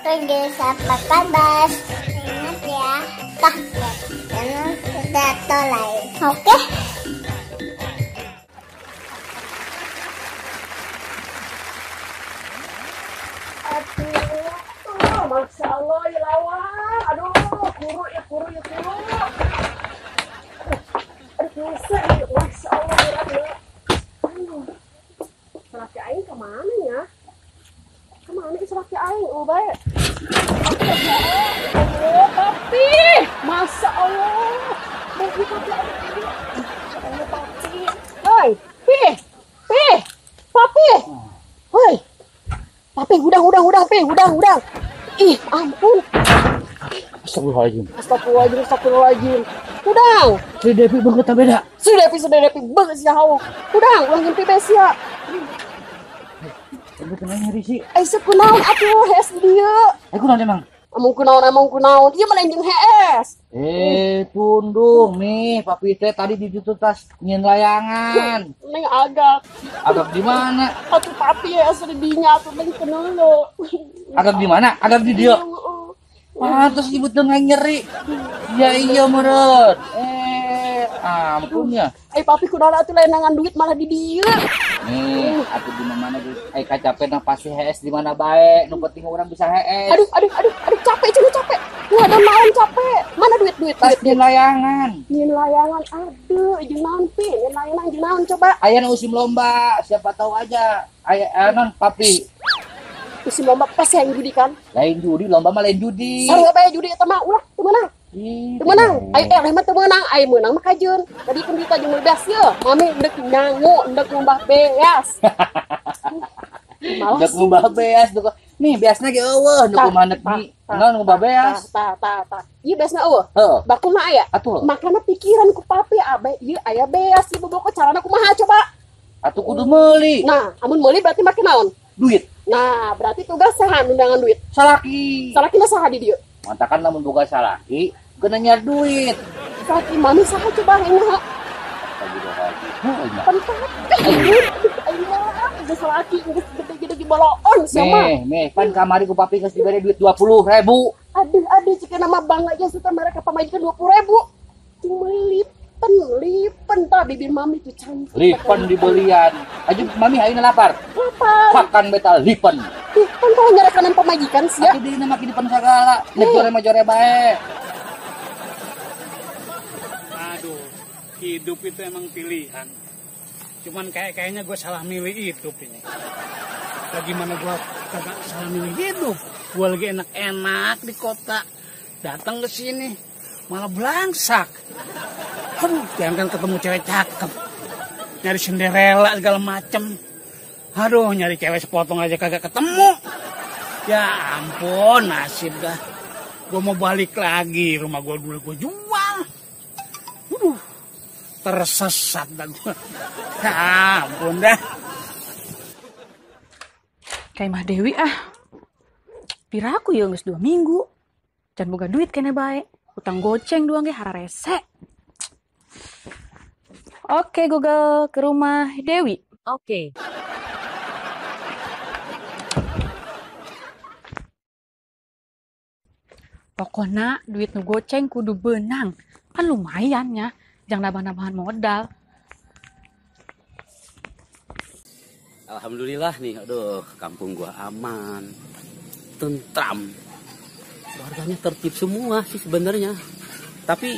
pergi sama kabas. Ingat ya, tah, jangan sudah tolai. Oke? Aduh, Masya Allah ya lawan. Aduh, kuru ya. Aduh, bisa ya, Masya Allah berat ya. Aduh, selaki aing kemana ya? Kemana sih selaki aing? Oh, baik. Oh, papi, Masya Allah. Papi, papi. Hei, papi. Hei. Papi, udang, Pi, udang. Ih, ampun. Astagfirullahaladzim. Udang. Sri Devi banget beda. Sri Devi banget sih hauk. Udang, ulang ngimpi besia. Aku kena nyeri sih. Sekunaon atuh hes dia. Aku nanti emang. Emang kunaon. Dia melenjeng hes. Tundung nih, papi teh tadi di situ tas nyen layangan. Neng agak. Agak di mana? Atuh papi ya asli dinya atuh neng kenal lo. Agak di mana? Agak di dia. Terus ibu tengah nyeri. Iya meren. Ampun ya. Papi kunaon atuh layangan duit malah di dia. Nih, atuh di mana gitu. Kacapen pasti HS di mana baik. Nu penting orang bisa HS. Aduh, capek. Wah, ada naon capek. Mana duit? Tas di layangan. Nyin layangan, aduh, jeung naon pi? Nyin layangan jeung naon coba? Aya nu usim lomba, siapa tahu aja. Aya non papi. Usim lomba pas yang judi kan? Lain judi, lomba mah lain judi. Sarua bae judi eta mah, ulah teu meunang. Teu meunang. Ai mah teu meunang, ai meunang mah kajeun. Tadi pun kita jeung beas ye, mami endek nyangu, endek ngumbah beas. Endek ngumbah beas tuh. Nih beasna ge eueuh, nu kumaha neuk di. Naon ngumbah beas? Tah. Ieu beasna eueuh. Heeh. Bakul mah aya. Atuh. Makana pikiran ku papi abe ieu aya beas ieu bobogoh carana kumaha coba? Atuh kudu meuli. Nah, amun meuli berarti make naon? Duit. Nah, berarti tugas saha undangan duit? Salaki. Salaki mah saha di dieu? Mantakan lamun boga salaki, kena nyar duit. Salaki mami saha coba enak. Lagi boga lagi. Heuh. Penting. Ayo, geus salaki geus gede-gede boloon sama. Meh, pan kamari ku papi geus dibere duit 20.000. Aduh, cika nama bangga aja suka mereka pamajikan 20.000. Cuma lipen tah bibir mami tuh cantik. Lipen dibelian. Aju mami ayeuna lapar. Lapar. Makan betal lipen. Lipen kalau nyarekanan pamajikan sih ya. Atuh deui mah lipen sagala. Nejore bae. Aduh, hidup itu emang pilihan. Cuman kayaknya gue salah milih hidup ini. Bagaimana gue kagak salah milih hidup? Gue lagi enak-enak di kota. Datang ke sini malah belangsak. Aduh, jangan ketemu cewek cakep. Nyari Cinderella segala macem. Aduh, nyari cewek sepotong aja kagak ketemu. Ya ampun, nasib dah. Gue mau balik lagi, rumah gue dulu gue jual. Tersesat dah gue. Ya ampun dah. Kayak Mah Dewi piraku ya geus 2 minggu. Can boga duit kene bae. Utang goceng doang ge hararese. Oke Google, ke rumah Dewi. Oke. Pokoknya duit nu goceng kudu benang. Kan lumayan ya. Jangan nambah-nambahan modal. Alhamdulillah nih, aduh, kampung gua aman, tentram. Warganya tertib semua sih sebenarnya. Tapi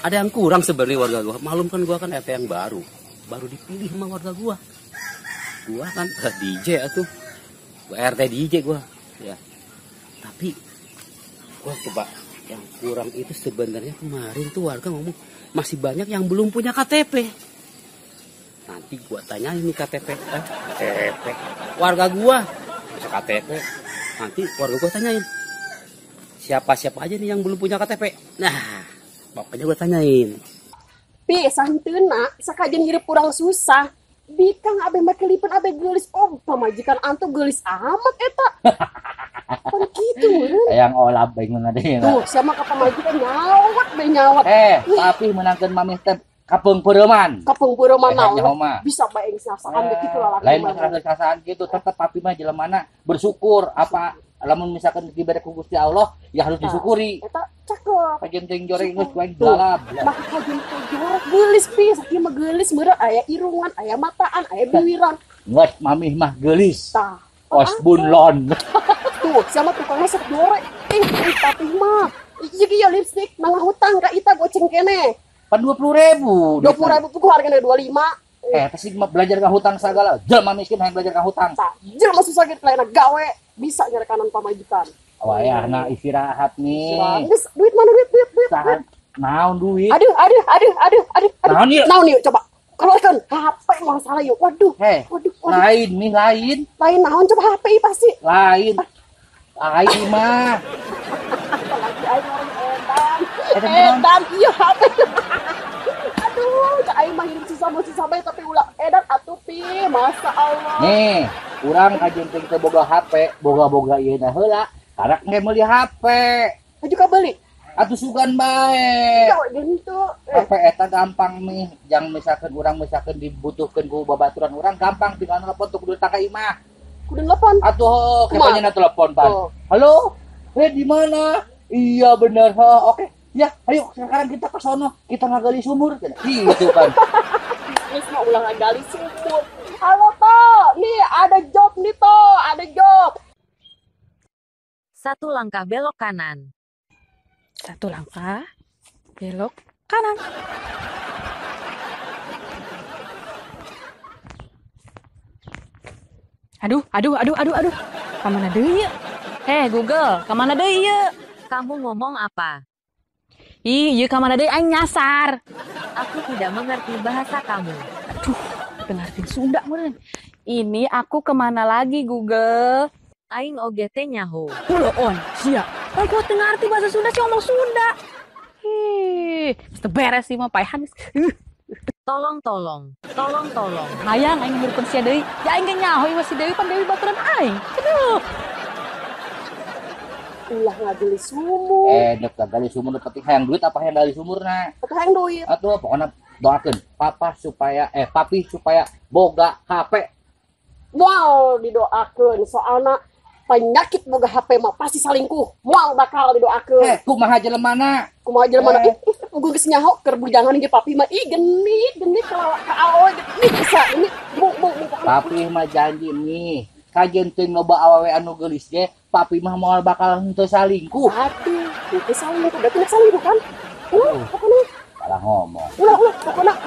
ada yang kurang sebenarnya warga gua. Malum kan gua kan RT yang baru dipilih sama warga gua. Gua kan DJ atuh. Gua RT DJ gua. Ya. Tapi gua coba yang kurang itu sebenarnya kemarin tuh warga ngomong masih banyak yang belum punya KTP. Nanti gua tanyain nih KTP. Warga gua bisa KTP. Nanti warga gua tanyain. Siapa-siapa aja nih yang belum punya KTP. Nah, pokoknya gua tanyain. Pi, santeuna, sakajen hirup kurang susah. Bikang abe make lipen abe geulis. Oh, pamajikan antu geulis amat eta. Kan kitu meureun. Hayang olah bae mun ada. Tuh, sama ka pamajikan nyawat. Tapi menangkeun mami teh kapung peureman. Kapung peureman naon? Nyaho Bisa bae sasakan kitu lah. Lain masalah kesasaan gitu, tetep papi mah jelemana bersyukur apa lamun misalkan diberi ku Gusti Allah ya harus disyukuri. Eta cakep. Kajen teuing joreng geus kuaing Tuh. lalab. Mah kajen teh jorok geulis pi, sakieu mah geulis meureun aya irungan, aya mataan, aya biwiran. Ngeus mamih mah geulis. Tah. Os bunlon. Tuh, siapa tukang resep jorek. Tapi mah iya kieu lipstik nangah hutang ka ita goceng keneh. Pan 20.000. 20.000 tuh hargana 25. Pasti mah belajar ka hutang segala. Jelema miskin hayang belajar ka hutang. Tah, jelema susah gitu lainna gawe bisa nyarekanan pamajikan. Wayahna istirahat nih. Geus duit mana duit. Sahat naon duit? Aduh. Naon ieu? Naon ieu coba. Keluarkan HP masalah yuk. Waduh. Waduh. Lain nih, lain. Lain naon coba HP pasti. Lain. Lain mah. Lagi aing orang edan iya HP. Aduh, cak aing mah hidup susah bae tapi ulah edan atuh pi, masa Allah. Nih, urang kajen teh teu boga HP, boga-boga ieu na heula. Karek ge meuli HP. Aju ka beuli. Atuh sugan bae. Gawe gitu. HP eta gampang nih, jang misalkan urang dibutuhkeun ku babaturan urang gampang tinggal telepon tuh kudu ka imah. Kudu telepon. Atuh kepanya telepon pan. Halo? Di mana? Iya bener. Oke. Ya, ayo sekarang kita ke sono. Kita ngagali sumur. Gitu kan. Bisnis mah ulah ngagali sumur. Halo toh, nih ada job nih toh, ada job. 1 langkah belok kanan. 1 langkah belok kanan. Aduh. Kamana deui ieu? Google, kamana deui ieu? Kamu ngomong apa? Ih, ieu kamana deui aing nyasar. Aku tidak mengerti bahasa kamu. Aduh, dengartin Sunda meureun. Ini aku kemana lagi, Google? Aing oge teh nyaho. Puloon, sia. Aku teu ngarti bahasa Sunda sih ngomong Sunda. Mesti beres sih mah paehan. Tolong. Hayang aing ngurupkeun sia deui. Ya aing ge nyaho ieu si Dewi pan Dewi baturan aing. Aduh. Ulah ngagali sumur. Dek ngagali sumur penting hayang duit apa hayang gali sumurna? Atau hayang duit. Atuh pokona doakeun papi supaya boga HP. Wow, didoakeun soalna penyakit boga HP mah pasti salingkuh. Wow, bakal didoakeun. Kumaha jelemana? Kumaha jelema gue geus nyaho keur bujangan ge papi mah genit kalau ka awewe genit bisa ini bu. Papi mah janji nih. Kajen teuing loba awewe anu geulis ge, papi mah moal bakal henteu salingkuh. Aduh, itu salingkuh, udah kena salingkuh kan? Pokoknya salah ngomong. Ulah, pokoknya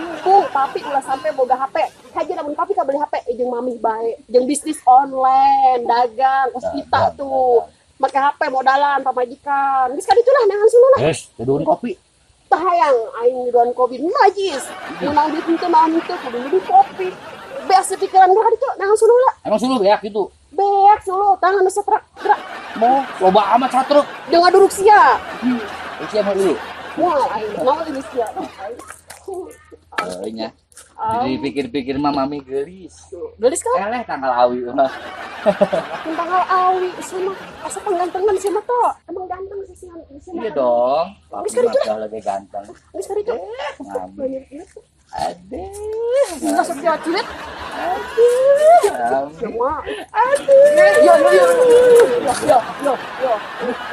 papi ulah sampai boga HP. Haja namun papi ka beli HP jeung mami bae, jeung bisnis online, dagang, kos kita tuh. Make HP modalan pamajikan. Geus ka ditu lah nangan suluna. Teduhun kopi. Tah hayang aing ngiduan kopi najis. Munang ditu teh naon teh kudu ngiduan kopi. Beas pikiran gua ditu nangan suluna. Emang sulu beak gitu. Beak sulu tangan nu satrak. Mau loba amat satruk. Jeung ngaduruk sia. Sia mah dulu. Wah, aing naon ini sia. Nya. Jadi pikir-pikir mah mami geulis. Geulis kan? Eleh tanggal awi mah. Tanggal awi sama asa penggantengan sih mah toh. Emang ganteng sih sih. Iya dong. Papi mah lagi ganteng. Geus ka ditu. Aduh. Masuk dia cilet. Aduh. Semua. Aduh. Yo.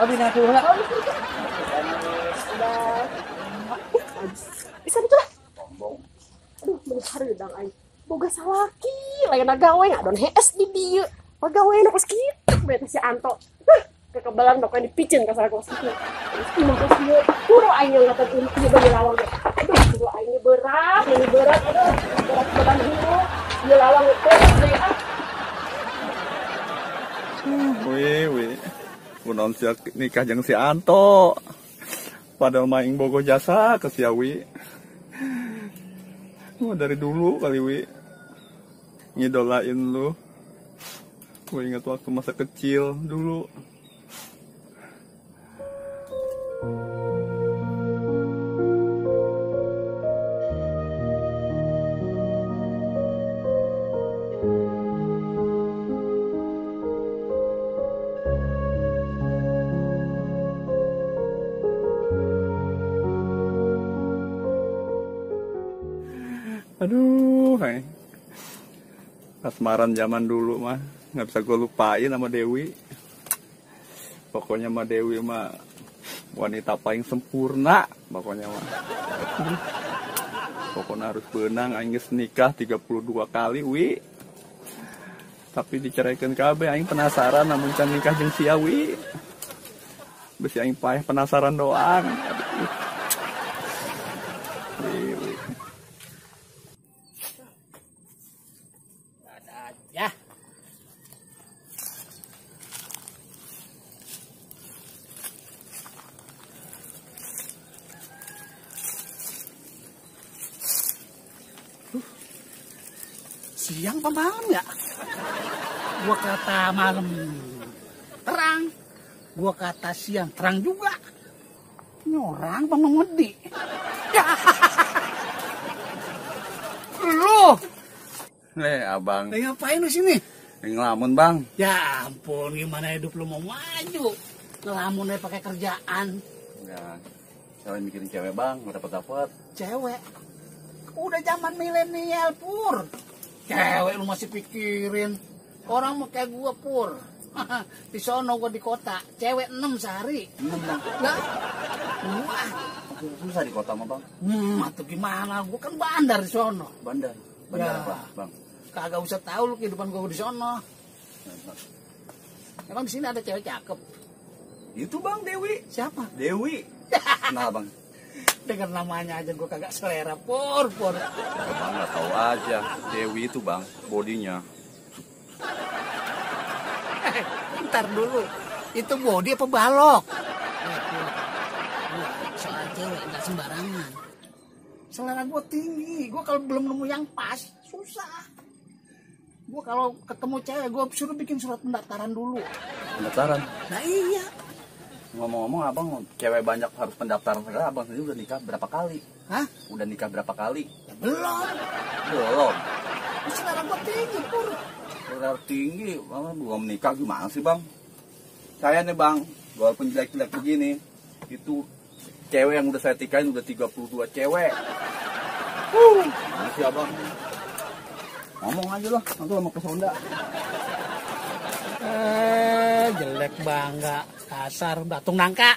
Abi nanti ulah. Bisa ditu lah. Aduh, mun hareudang aing. Boga salaki, lain gawe ngadon hees di dieu. Pagaweana kos kitu beta si Anto. Kekebalan dokter dipicen ka sareng kos kitu. Imah kos kieu. Kudu aing ngatan ieu bagi lawang. Aduh, kudu aing berat. Aduh, berat beban hidup. Ieu lawang teh deui ah. Wih. Kunaon sia nikah jeung si Anto. Padahal maing bogo jasa ke si Awi. Dari dulu kali Wi ngidolain lu. Gue ingat waktu masa kecil dulu. Aduh, kasmaran zaman dulu mah nggak bisa gue lupain sama Dewi. Pokoknya mah Dewi mah wanita paling sempurna pokoknya mah. Pokoknya harus benang aing geus nikah 32 kali wi. Tapi diceraikan kabeh aing penasaran namun can nikah jeung sia wi. Besi aing paeh penasaran doang. Wi. Ada aja. Siang apa malam ya? Gua kata malam terang, gua kata siang terang juga. Ini orang apa mengedi? Lu, Abang, ngapain lu sini? ngelamun bang. Ya ampun, gimana hidup lu mau maju? Ngelamun aja pakai kerjaan. Ya, saya mikirin cewek bang, nggak dapat. Cewek? Udah zaman milenial pur. Cewek lu masih pikirin. Orang mau kayak gua pur. Di sono gua di kota, cewek 6 sehari. 6 bang. Lah, gua Susah di kota mah bang. atau gimana? Gua kan bandar di sono. Bandar Ya. apa bang? Kagak usah tahu lu kehidupan gua di sono. Emang di sini ada cewek cakep. Itu bang Dewi. Siapa? Dewi. Kenal bang? Dengar namanya aja gua kagak selera pur. Bang nggak tahu aja. Dewi itu bang, bodinya. Ntar dulu, itu body apa balok? Soal cewek nggak sembarangan. Selera gue tinggi, gue kalau belum nemu yang pas susah. Gue kalau ketemu cewek gue suruh bikin surat pendaftaran dulu. Pendaftaran. Nah iya. Ngomong-ngomong abang, cewek banyak harus pendaftaran segala. Abang sendiri udah nikah berapa kali? Hah? Udah nikah berapa kali? Ya, belum. Belum. Selera gue tinggi pur. Selera tinggi, bang belum nikah gimana sih bang? Saya nih bang, walaupun jelek-jelek begini, itu cewek yang udah saya tikahin udah 32 cewek. Mana sih abang? Ngomong aja lah, nanti mau ke Sonda. Jelek bangga, kasar, batung nangka.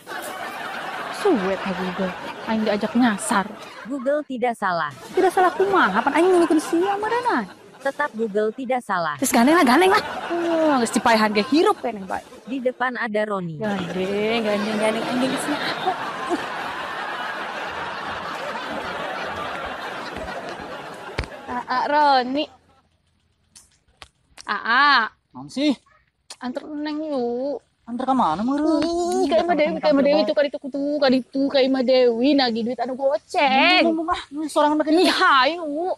Suwet ha Google. Aing diajak nyasar. Google tidak salah. Tidak salah kumaha, pan aing nulikeun sia maranan. Tetap Google tidak salah. Terus gandeng lah. Geus cipaehan ge hirup keneh bae. Di depan ada Roni. Gandeng anjing geus nyaho. Roni. Naon sih? Antar neng yuk. Antar ke mana meureun? Ka Imah Dewi tuh kaditu ka Imah Dewi nagih duit anu goceng. Sorangan make Ih hayu.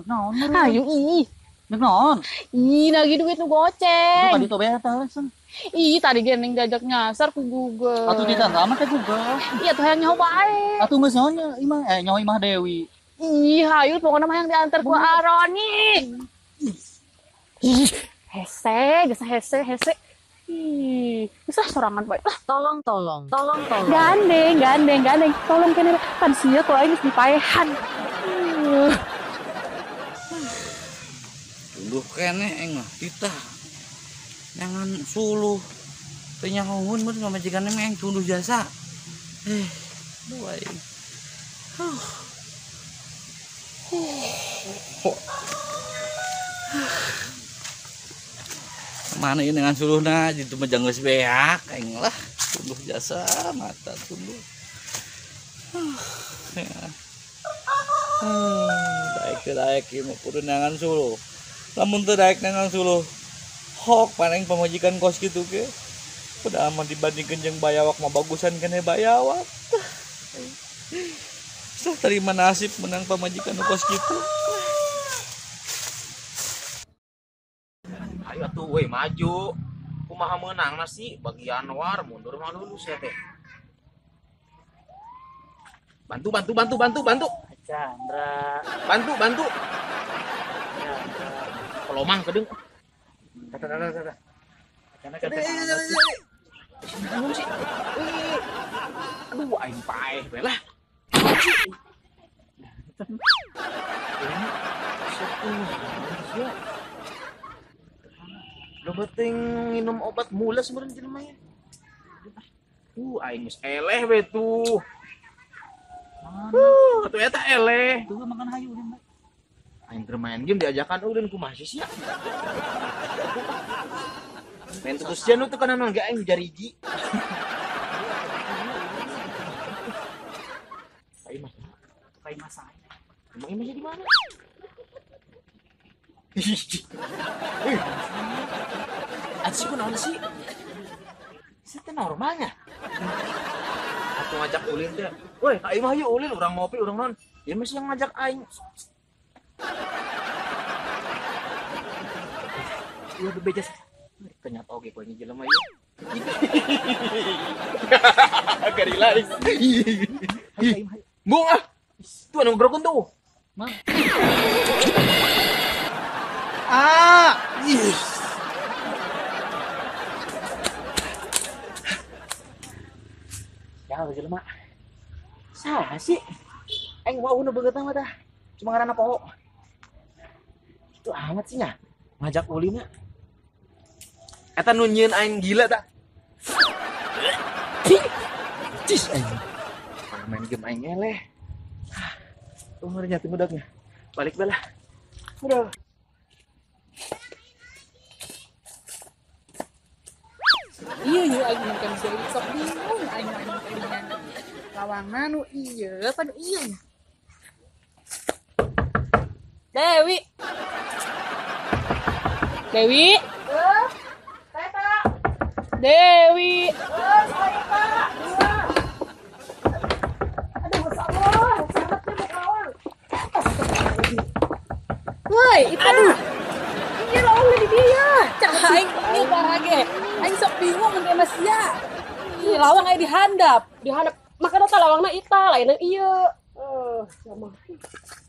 naon meureun? Hayu ih. Nek naon? Ih nagih duit nu goceng. Tadi teh tah sen. Ih tadi ge neng diajak nyasar ku Google. Atuh ditangga mah teh juga. Iya tuh yang nyaho bae. Atuh geus nyaho nyaho Imah Dewi. Ih hayu pokoknya mah yang diantar ku Aroni. Ih hese, geus hese. Ih, bisa sorangan bae lah. Tolong. Gandeng. Tolong kene pan sia ku aing geus dipaehan. Tuluh kene mah titah. Jangan suluh. Teu nyahoeun mun ngamajikan mah yang tuluh jasa. Boy. Mana ini dengan suluhna jitu mah jang geus beak aing lah tuluh jasa mata tuluh. Daek ieu mah kudu nangan suluh. Lamun teu daek nangan suluh hok paling pamajikan kos kitu ge. Udah aman dibandingkeun jeung bayawak mah bagusan keneh bayawak. Sah terima nasib menang pamajikan kos kitu. Ayo tuh we maju. Kumaha meunang nasi bagian war mundur mah lulus ya teh. Bantu. Chandra. Bantu. Pelomang kedeng. Aduh aing paeh we lah. Lo penting minum obat mules meureun jelema ya. Aing geus eleh we tuh. Atuh eta eleh. Tuh makan hayu ulin bae. Aing keur main game diajakan ulin kumaha sih sia. Main terus sia nu teu kana mangga aing jariji. Kai mas aing. Emang masih di mana? Aci ku naon sih? Itu normalnya. Aku ngajak ulin teh. Woi, aing mah yuk ulin urang ngopi urang non. Dia masih yang ngajak aing. Iya bebejas. Ternyata oke kok ini jelema ieu. Garilain. Bung ah. Tuh anu grokun tuh. Mang. Ah, ya jelema. Salah sih. Aing mau nu beungeut mah tah. Cuma ngaranna poho. Itu amat sih nya. Ngajak ulina. Eta nu nyieun aing gila tah. Cis aing. Main game aing eleh. Tuh ngerinya tuh mudaknya. Balik belah. Udah. Iya iya aing makan jadi sok bingung aing main lawangan nu iya apa nu iya. Dewi. Dewi. Teta. Dewi. Saya Pak. Aduh, masalah. Sangat mau kawan. Woi, itu. Aduh. Iya lah di dia. Cah aing ieu barage. Aing sok bingung mun mas sia. Ih, lawang aya dihandap. Dihandap. Makanya teh lawangna ita lain ieu. Sama.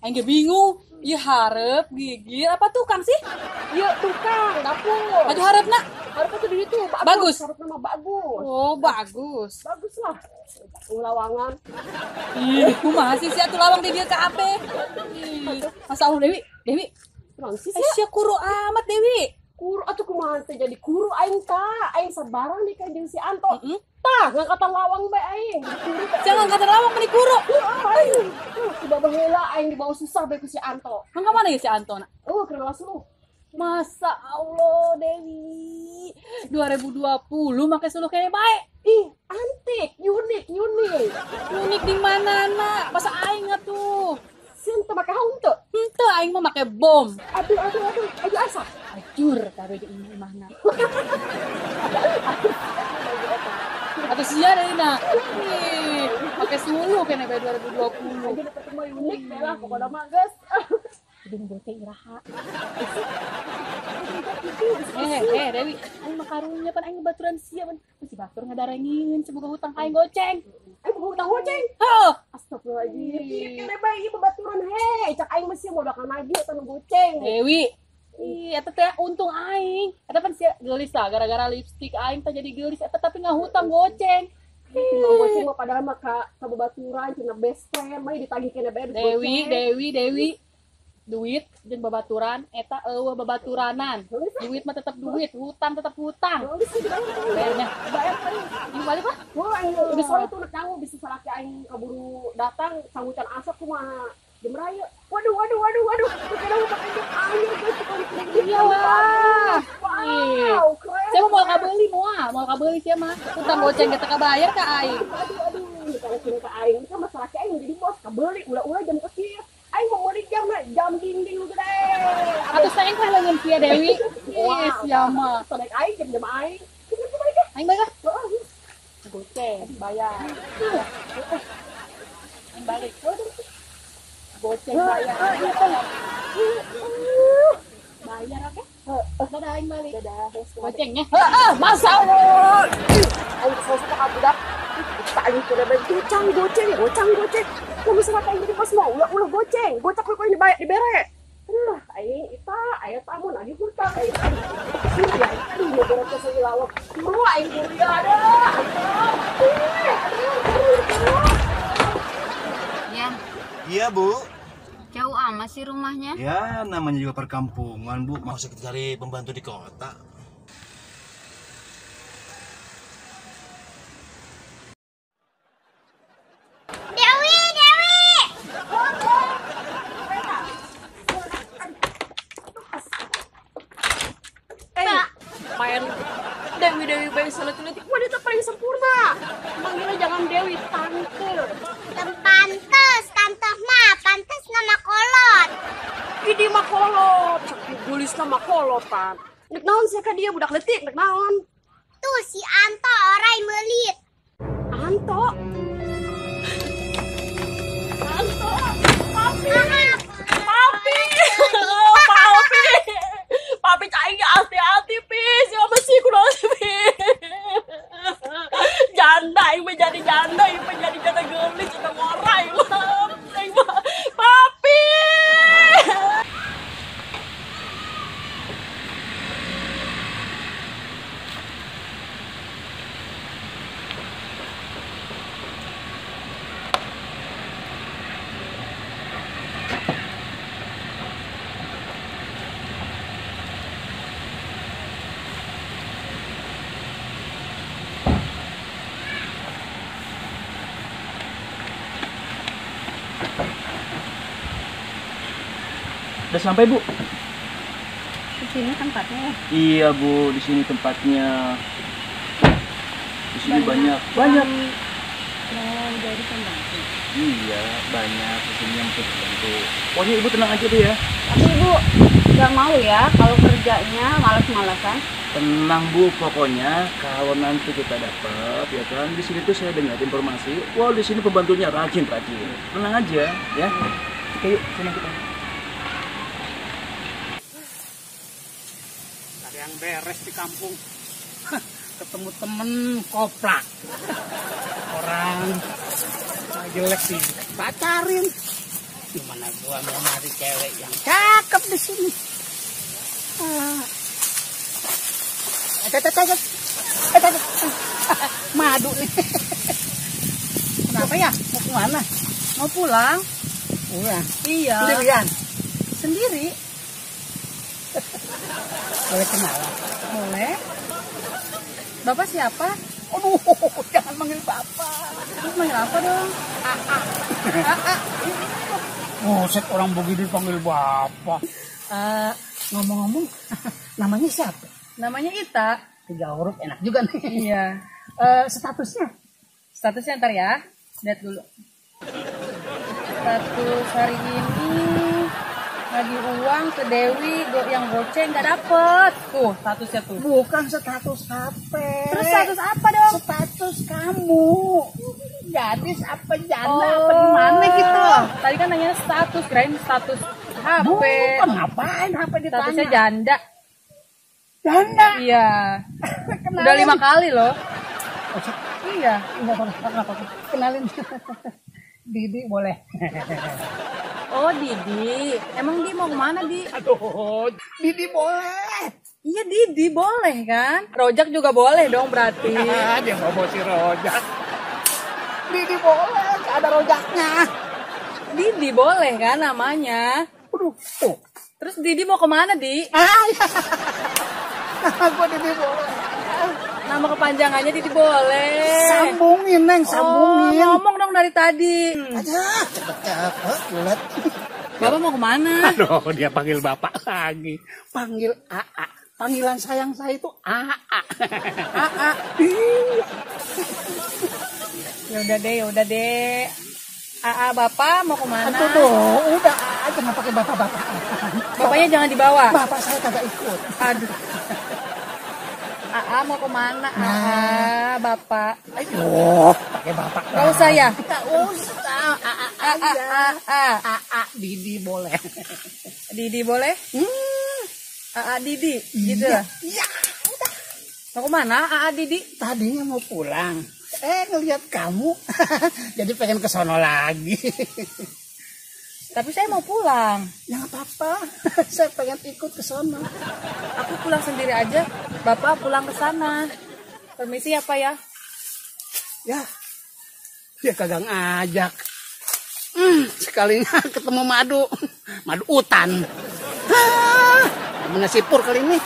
Aing ge bingung. Ieu hareup gigir apa tukang sih? Ieu tukang dapur. Atuh hareup Hareup tuh di ditu. Bagus. Hareup nama bagus. Oh, bagus. Bagus lah. Lawangan. Ih, kumaha sih sia atuh lawang di dieu ka ape? Ih, masa Allah Dewi. Dewi. Naon sih Sia kuru amat Dewi. Kuru atuh kumaha teh jadi kuru aing tah. Aing sabarang nih ka jeung si Anto. Tah ngangkatan lawang bae aing. Jangan ngangkatan lawang meni kuru. Aing. Tiba baheula aing dibawa susah bae ku si Anto. Mangga mana ya si Anto na? Kenalas lu. Masa Allah Dewi. 2020 make suluh kene bae. Ih, antik, unik. Unik di mana nak? Masa aing atuh. Sieun teu make haung teu? Henteu aing mah make bom. Aduh, aju asa. Ajur kabeh di imahna. Atuh sia deui na. Ih, make suluh kene bae 2020. Aja ketemu unik bae lah pokona mah geus. Jeung bote iraha. Dewi, aing mah karunya pan aing baturan sia pan. Si batur ngadarengin semoga hutang aing goceng. Aing boga hutang goceng. Heuh. Astagfirullahaladzim. Kene bae ieu babaturan he. Cak aing mah sia modal ka maju eta nu goceng. Dewi. Ih, eta teh untung aing. Eta pan sia geulis lah gara-gara lipstik aing teh jadi geulis eta tapi ngahutang goceng. Mau goceng mah padahal mah ka babaturan cenah best friend mah ditagih kene bae Dewi. Duit jeung babaturan eta eueuh babaturanan. Duit mah tetep duit, hutang tetep hutang. Bayarnya. Bayar tadi. Ini balik lah. Wah, geus sore tuh nak nanggu bisa salaki aing kaburu datang sanggucan asap kumaha. Jam raya. Waduh. Kira mau pakai jam air guys. Iya lah. Wow, keren. Saya mau kabeli mau kabeli sia mah. Hutang goceng kita kabayar ka aing. Aduh, kalau kira ka aing kan masalah aing jadi bos kabeli ulah-ulah jam kecil. Aing mau beli jam dinding lu gede. Atuh saeng teh leungeun sia Dewi. Ih, sia mah. Soalnya aing jam aing. Aing bae lah. Goceng, bayar. Aing balik. Goceng bayar. Bayar oke? Dadah aing balik. Dadah. Gocengnya. Masa Allah. Aing suka kabudak. Aing kuda bae goceng. Kalau misalnya aing jadi pas mau ulah goceng. Gocak kok ini dibere. Aing eta aya tamu lagi hutang aing. Iya, aduh mau beres ke lawak. Mau aing kuliah ada. Ya. Iya, Bu. Jauh amat sih rumahnya? Ya, namanya juga perkampungan, Bu. Mau kita cari pembantu di kota. gelitik wanita paling sempurna. Manggilnya jangan Dewi, tante. Pantes, tante mah, pantes nama kolot. Ini mah kolot, sakit gulis nama kolot kan. Nek naon sih ka dia budak letik, nek naon. Tuh si Anto orai melit. Anto. Anto, papi. Papi. Papi. Papi cahaya hati-hati, pi. Siapa sih kunaon sih, pi. Janda, yang menjadi janda, yang menjadi janda gelis, janda ngorai. Papi. Udah sampai, Bu? Di sini tempatnya ya? Iya, Bu, di sini tempatnya. Di sini banyak. Oh, jadi pembantu. Iya, banyak di sini yang bisa dibantu. Pokoknya Ibu tenang aja deh ya. Tapi Ibu nggak mau ya kalau kerjanya malas-malasan? Tenang, Bu, pokoknya kalau nanti kita dapat ya kan, di sini tuh saya dengar informasi, wah di sini pembantunya rajin-rajin. Tenang aja ya. Oke, yuk, sini kita. Yang beres di kampung. Ketemu temen koplak. Orang jelek sih pacarin. Gimana gua mau nyari cewek yang cakep di sini? Madu nih. Kenapa ya? Mau kemana? Mau pulang? Pulang? Iya. Sendirian? Sendiri. Boleh kenalan? Boleh. Bapak siapa? Aduh, jangan manggil bapak. Terus manggil apa dong? Buset, orang begitu panggil bapak. Ngomong-ngomong, namanya siapa? Namanya Ita. 3 huruf enak juga nih. Iya. Statusnya? Statusnya ntar ya. Lihat dulu. Status hari ini lagi uang ke Dewi yang goceng nggak dapet. Tuh statusnya tuh. Bukan status HP. Terus status apa dong? Status kamu. Gadis apa janda apa gimana gitu. Tadi kan nanya status, kirain status HP. Bukan, ngapain HP ditanya? Statusnya janda. Janda? Iya. Udah 5 kali loh. Iya. Kenalin. Didi boleh. Oh Didi, emang Didi mau kemana Di? Aduh, Didi boleh. Iya Didi boleh kan? Rojak juga boleh dong berarti. Dia mau si Rojak. Didi boleh, gak ada rojaknya. Didi boleh kan namanya? Aduh, tuh. Terus Didi mau kemana Di? Gua Didi boleh. Nama kepanjangannya Didi boleh. Sambungin Neng, sambungin. Ngomong dong dari tadi. Aja, cepet-cepet, bulat. Bapak mau kemana? Aduh, dia panggil bapak lagi. Panggil AA. Panggilan sayang saya itu AA. AA. Udah deh. AA bapak mau kemana? Tuh, udah AA jangan pakai bapak-bapak. Bapaknya jangan dibawa. Bapak saya kagak ikut. Aduh. AA mau kemana? AA, bapak. Ayo, pakai bapak. Gak usah ya? Gak usah. AA, Didi boleh. Didi boleh? AA Didi, gitu lah. Iya, udah. Mau kemana? AA Didi? Tadinya mau pulang. Ngelihat kamu, jadi pengen ke sono lagi. Tapi saya mau pulang. Ya nggak apa-apa. Saya pengen ikut ke sana. Aku pulang sendiri aja. Bapak pulang ke sana. Permisi ya Pak ya. Ya. Dia kagak ngajak. Sekalinya ketemu madu. Madu hutan. Temennya sipur kali ini.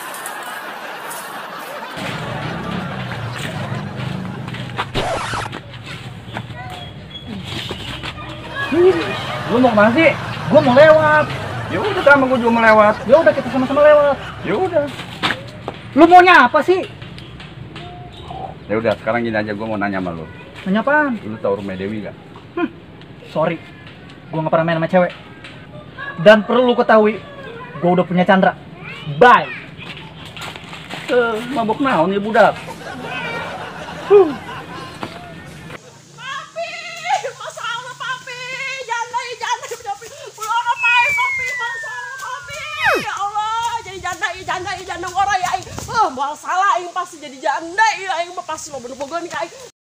Lu mau kemana sih? Gua mau lewat. Ya udah sama gue juga mau lewat. Ya udah kita sama-sama lewat. Ya udah. Lu maunya apa sih? Ya udah, sekarang gini aja, gue mau nanya sama lu. Nanya apaan? Lu tahu rumah Dewi gak? Sorry, gue gak pernah main sama cewek. Dan perlu lu ketahui, gue udah punya Chandra. Bye. Mabok naon ya budak? Janda orang ya aing. Moal salah aing pasti jadi janda ya aing mah pasti lo bener-bener ka aing.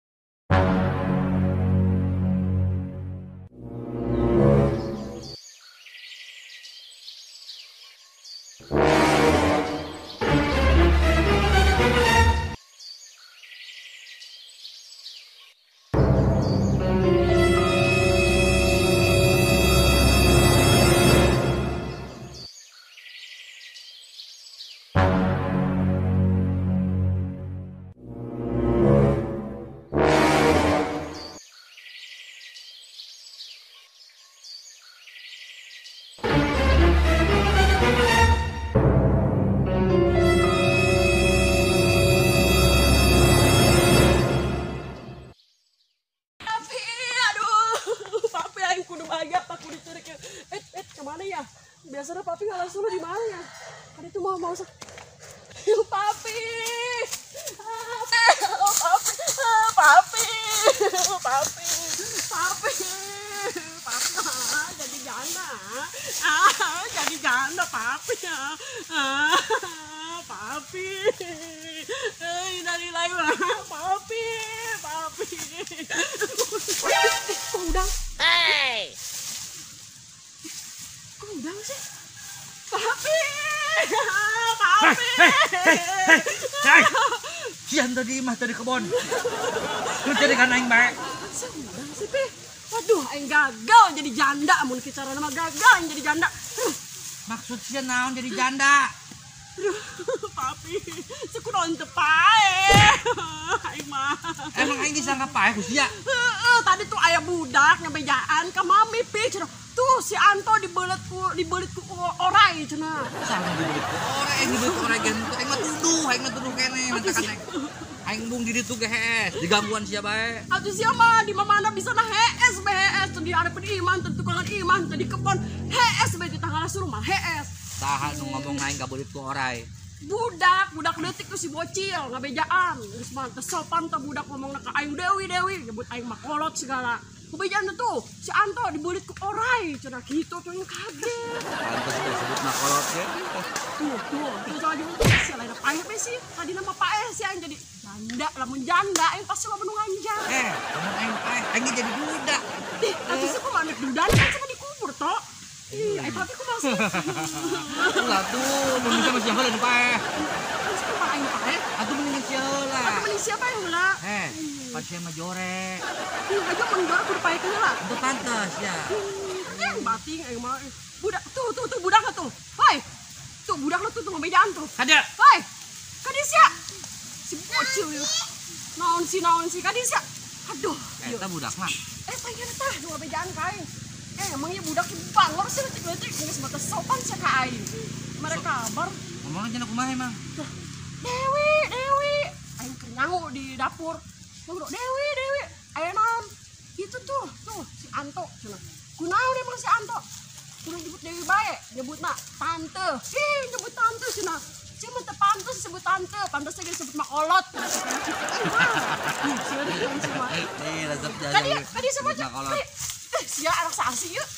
Kemana ya? Biasanya papi nggak langsung di mana ya? Kan itu mau papi, papi, jadi janda, jadi janda papi ya, papi, dari lain papi, udang, udang sih, papi. Sian tadi mah tadi kebon. Lu jadi kan aing bae. Udang sih, Pi. Waduh, aing gagal jadi janda, mun kicara nama gagal aing jadi janda. Maksud sian naon jadi janda? Aduh, papi, sekunaon teu pae. Aing mah. Emang aing disangka pae ku sia? Tadi tuh aya budak ngabejaan ka mami, Pi. Tuh si Anto dibelit ku orai cenah. Sama dibelit ku orai, aing dibelit ku orai gen. Aing mah tuduh kene mentakan aing. Aing bung di ditu ge hees, digangguan sia bae. Atuh sia mah di mana bisa na hees be hees teu di arepeun iman teu tukangan iman teu di kebon hees be di tanggal suruh mah hees. Saha nu ngomong aing kabelit ku orai. Budak detik tuh si bocil ngabejaan. Geus mah teu sopan teh budak ngomongna ka aing Dewi nyebut aing mah kolot segala. Kebejaan tuh si Anto dibelit ku orai cenah kitu tuh yang kaget. Pantes disebut mah kolot ya. Tuh jadi si lain paeh we sih. Tadi nama paeh sih aing jadi janda, lamun janda aing pasti lo nu nganjang. Lamun aing paeh, aing jadi budak. Atuh sih kumaha anak dudan kan cenah dikubur toh. Ih, ai tapi kumaha sih? Ulah tuh, mun bisa masih heula nu paeh. Terus kumaha aing paeh? Atuh mendingan sia heula. Atuh mending siapa yang heula? Pasien mah jorek. Aja mun jorek kudu paeh heula. Itu pantes ya. Yang bating aing mah. Budak tuh budak tuh. Hoi. Tuh budak lu tuh ngabejaan tuh. Kada. Hoi. Kadis ya. Si bocil ieu. Naon sih kadis ya. Aduh. Eta budak mah. Tanya tah nu ngabejaan ka aing. Emang ya budak bangor sih letik-letik geus batas sopan sia ka aing. Mereka kabar. Ngomongna cenah kumaha emang? Dewi. Aing keur nyangu di dapur. Ngobrol Dewi. Aya naon? Itu tuh si Anto cenah. Kunaon emang si Anto? Kudu nyebut Dewi bae, nyebutna tante. Nyebut tante cenah. Cuma teu pantes disebut tante, pantesnya disebut makolot. Resep jajan. Kadi sama makolot. Sia anak saasi yeuh.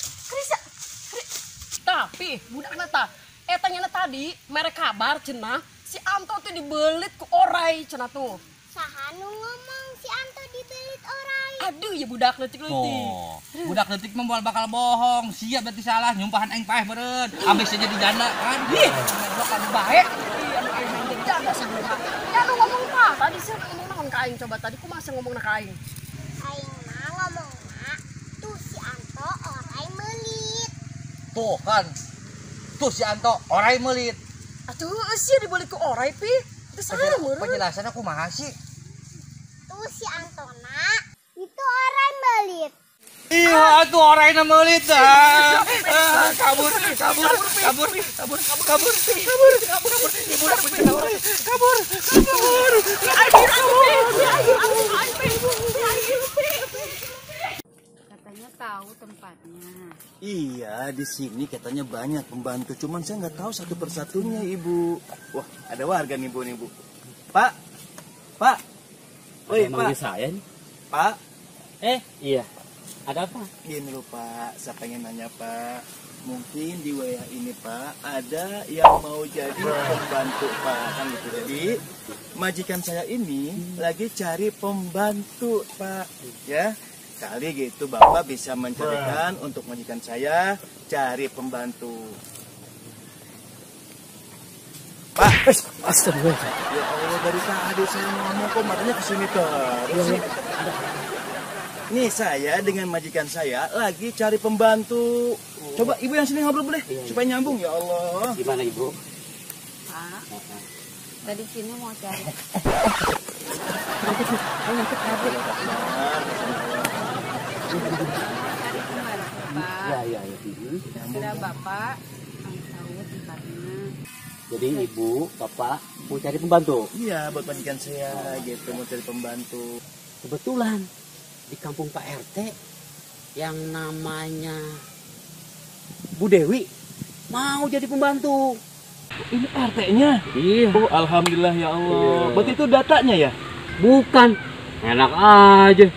Tapi budakna tah etanya tadi merek kabar cenah si Anto tuh dibelit ku orai cenah tuh. Saha nu ngomong si Anto dibelit orai? Aduh ya budak leutik-leutik. Budak leutik mah moal bakal bohong. Sia berarti salah nyumpahan aing paeh beureun. Abis jadi janda kan. Bakal bae. Anu aing jadi janda saha. Ya nu ngomong tah tadi sih ngomong naon ka aing coba tadi kumaha ngomongna ka aing? Aing mah ngomongna tuh si Anto orai melit. Tuh kan. Tuh si Anto orai melit. Atuh sia dibelit ku orai pi. Teu salah meureun. Penjelasanna kumaha sih? Tuh si Antona itu orai melit. Iya, tuh orang yang melit dah. Kabur. Ibu udah punya kabur. Katanya tahu tempatnya. Iya, di sini katanya banyak pembantu, cuman saya nggak tahu satu persatunya, Ibu. Wah, ada warga nih, Bu, nih, Bu. Pak. Oi, Pak. Saya nih. Pak. Iya. Ada apa? Gini loh, Pak. Saya pengen nanya, Pak. Mungkin di wilayah ini, Pak, ada yang mau jadi pembantu, Pak. Kan gitu. Jadi, majikan saya ini lagi cari pembantu, Pak. Ya. Kali gitu Bapak bisa mencarikan untuk majikan saya cari pembantu. Pak, astagfirullah. Ya Allah, dari tadi saya ngomong kok matanya kesini terus sih. Nih saya dengan majikan saya lagi cari pembantu. Coba Ibu yang sini ngobrol boleh supaya nyambung ya Allah. Gimana Ibu? Pak, dari sini mau cari. Iya. Sudah Bapak tahu tempatnya. Jadi Ibu, Bapak mau cari pembantu? Iya, buat majikan saya gitu, mau cari pembantu. Kebetulan di kampung Pak RT yang namanya Bu Dewi mau jadi pembantu. Ini RT-nya? Iya. Oh, alhamdulillah ya Allah. Berarti itu datanya ya? Bukan. Enak aja.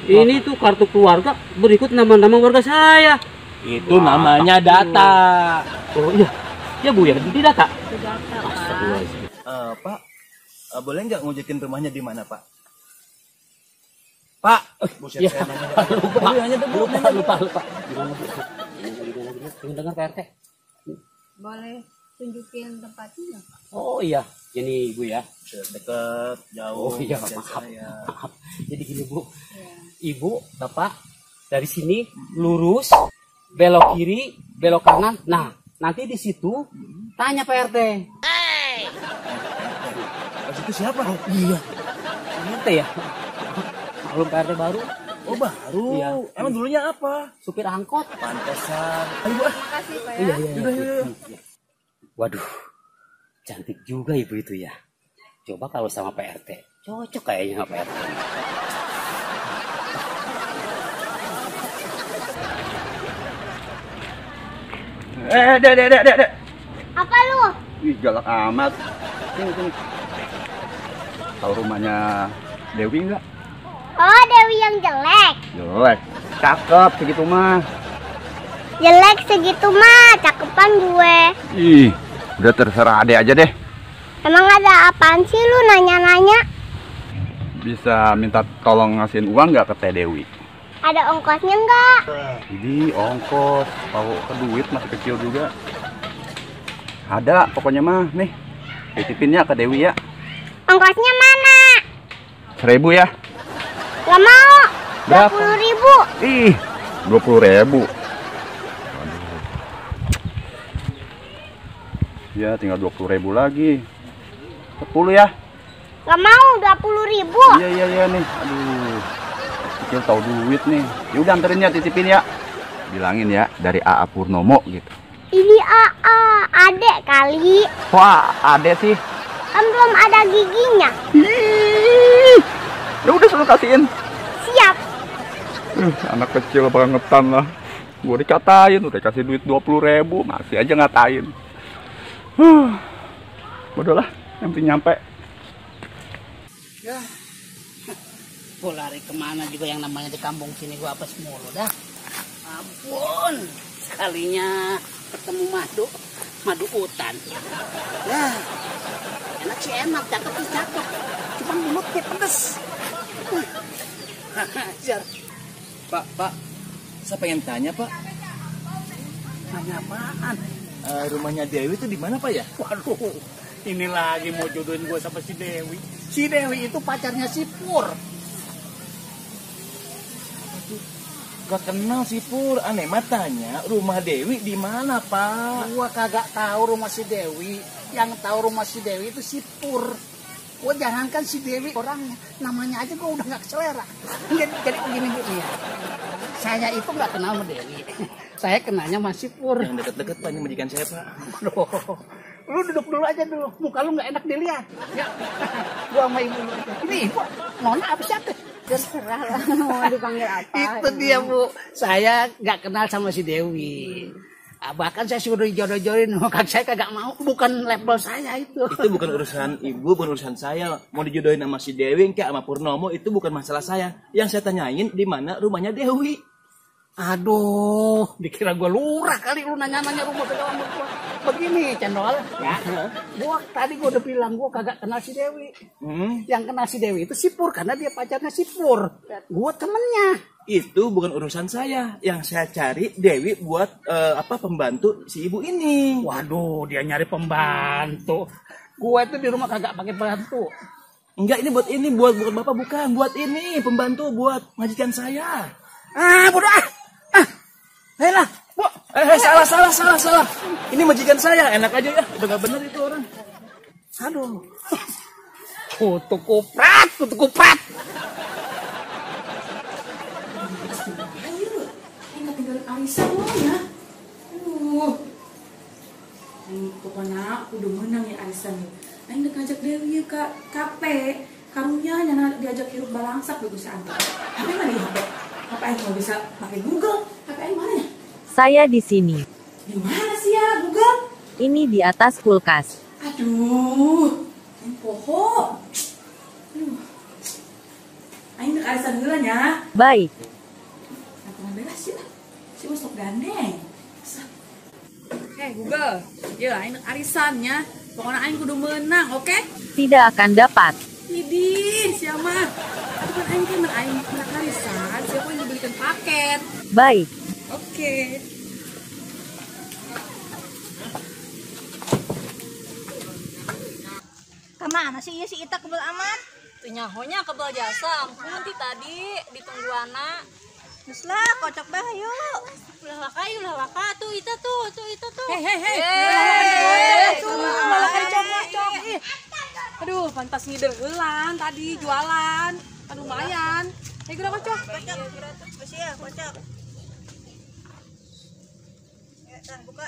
Ini tuh kartu keluarga berikut nama-nama warga saya. Itu namanya data. Oh iya. Ya Bu ya, di data. Pak, boleh nggak ngojekin rumahnya di mana, Pak? Pak, buset, saya nanya. Lupa. Gimana Bu? Pengen dengar Pak RT? Boleh tunjukin tempatnya, Pak? Oh iya, ini Ibu ya. Dekat, jauh. Oh iya, maaf. Jadi gini Bu, Ibu, Bapak dari sini lurus, belok kiri, belok kanan. Nah, nanti di situ tanya Pak RT. Pas itu siapa? Oh iya, RT ya. Belum Pak RT baru. Oh baru. Iya. Emang dulunya apa? Supir angkot. Pantesan. Ayo, Makasih Pak ya. Iya. Waduh, cantik juga Ibu itu ya. Coba kalau sama Pak RT, cocok kayaknya sama Pak RT. Dek. Apa lu? Wih, galak amat. Sini. Tahu rumahnya Dewi nggak? Oh, Dewi yang jelek. Jelek. Cakep segitu mah. Jelek segitu mah, cakepan gue. Ih, udah terserah adek aja deh. Emang ada apaan sih lu nanya-nanya? Bisa minta tolong ngasihin uang nggak ke Teh Dewi? Ada ongkosnya nggak? Jadi ongkos, tahu ke duit masih kecil juga. Ada, pokoknya mah nih. Titipinnya ke Dewi ya. Ongkosnya mana? 1.000 ya. Gak mau. Berapa? 20.000. Ih, 20.000. Ya, tinggal 20.000 lagi. 10 ya. Gak mau, 20.000. Iya nih. Aduh. Kecil tahu duit nih. Ya udah anterin ya, titipin ya. Bilangin ya dari AA Purnomo gitu. Ini AA, adek kali. Wah, adek sih. Kan belum ada giginya. Ya udah suruh kasihin. Siap. Anak kecil bangetan lah. Gue dikatain udah kasih duit 20.000, masih aja ngatain. Bodoh lah, yang penting nyampe. Ya, gue lari kemana juga yang namanya di kampung sini gue apes mulu dah. Ampun, sekalinya ketemu madu hutan. Ya, enak sih enak, cakep sih cakep. Cuma mulutnya pedes. Pak, saya pengen tanya Pak. Tanya apaan? Rumahnya Dewi itu di mana Pak ya? Waduh, ini lagi mau jodohin gue sama si Dewi. Si Dewi itu pacarnya si Pur. Gak kenal si Pur. Aneh matanya rumah Dewi di mana Pak? Gua kagak tahu rumah si Dewi. Yang tahu rumah si Dewi itu si Pur. Gua jangankan si Dewi orangnya, namanya aja gua udah gak selera. Jadi begini Bu. Si Saya itu nggak kenal sama Dewi. Saya kenalnya Mas Sipur. Yang deket-deket Pak, ini majikan saya Pak. Aduh, lu duduk dulu aja dulu. Muka lu nggak enak dilihat. Ya, gua sama ibu lu aja. Ini ibu, Nona apa siapa? Terserah lah mau dipanggil apa. Itu dia Bu. Saya nggak kenal sama si Dewi. Bahkan saya suruh dijodoh-jodohin, kan saya kagak mau, bukan level saya itu. Itu bukan urusan ibu, bukan urusan saya. Mau dijodohin sama si Dewi kayak sama Purnomo itu bukan masalah saya. Yang saya tanyain di mana rumahnya Dewi. Aduh, dikira gue lurah kali lu nanya-nanya rumah segala gua. Begini, Cendol, ya. Tadi gue udah bilang gue kagak kenal si Dewi. Yang kenal si Dewi itu Sipur karena dia pacarnya Sipur. Gue temennya. Itu bukan urusan saya. Yang saya cari Dewi buat pembantu si ibu ini. Waduh, dia nyari pembantu. Gue itu di rumah kagak pakai pembantu. Enggak, ini buat bukan bapak, bukan. Buat ini pembantu buat majikan saya. Bodoh lah, Bu. Salah. Ini majikan saya, enak aja ya. Udah gak bener itu orang. Aduh. Kutu kuprat. Ingat tinggal arisan lo ya. Pokoknya udah menang ya arisan ya. Aing udah ngajak Dewi ke kafe. Karunya nyana diajak hirup balangsak bagus antar. Tapi mana di HP? HP Aing mau bisa pakai Google. HP Aing mana ya? Saya di sini. Di mana sih ya Google? Ini di atas kulkas. Aduh, yang poho. Aing udah arisan dulu ya. Baik. Nah, beres sih lah. Si masuk gandeng. Google, ya Aing arisannya. Pokoknya Aing kudu menang, oke? Tidak akan dapat. Idih, siapa? Tapi kan Aing kan Aing menang arisan. Siapa yang dibelikan paket? Baik. Oke. Kemana sih iya si Ita kebel amat? Nyahonya kebel jasa, nanti tadi ditunggu anak. Terus lah, kocok bah yuk. Ulah laka tuh Ita tuh. Hei. Malah cocok. Aduh, pantas ngider heula tadi jualan. Kan lumayan. Ayo geura kocok. Kocok. Ya, buka.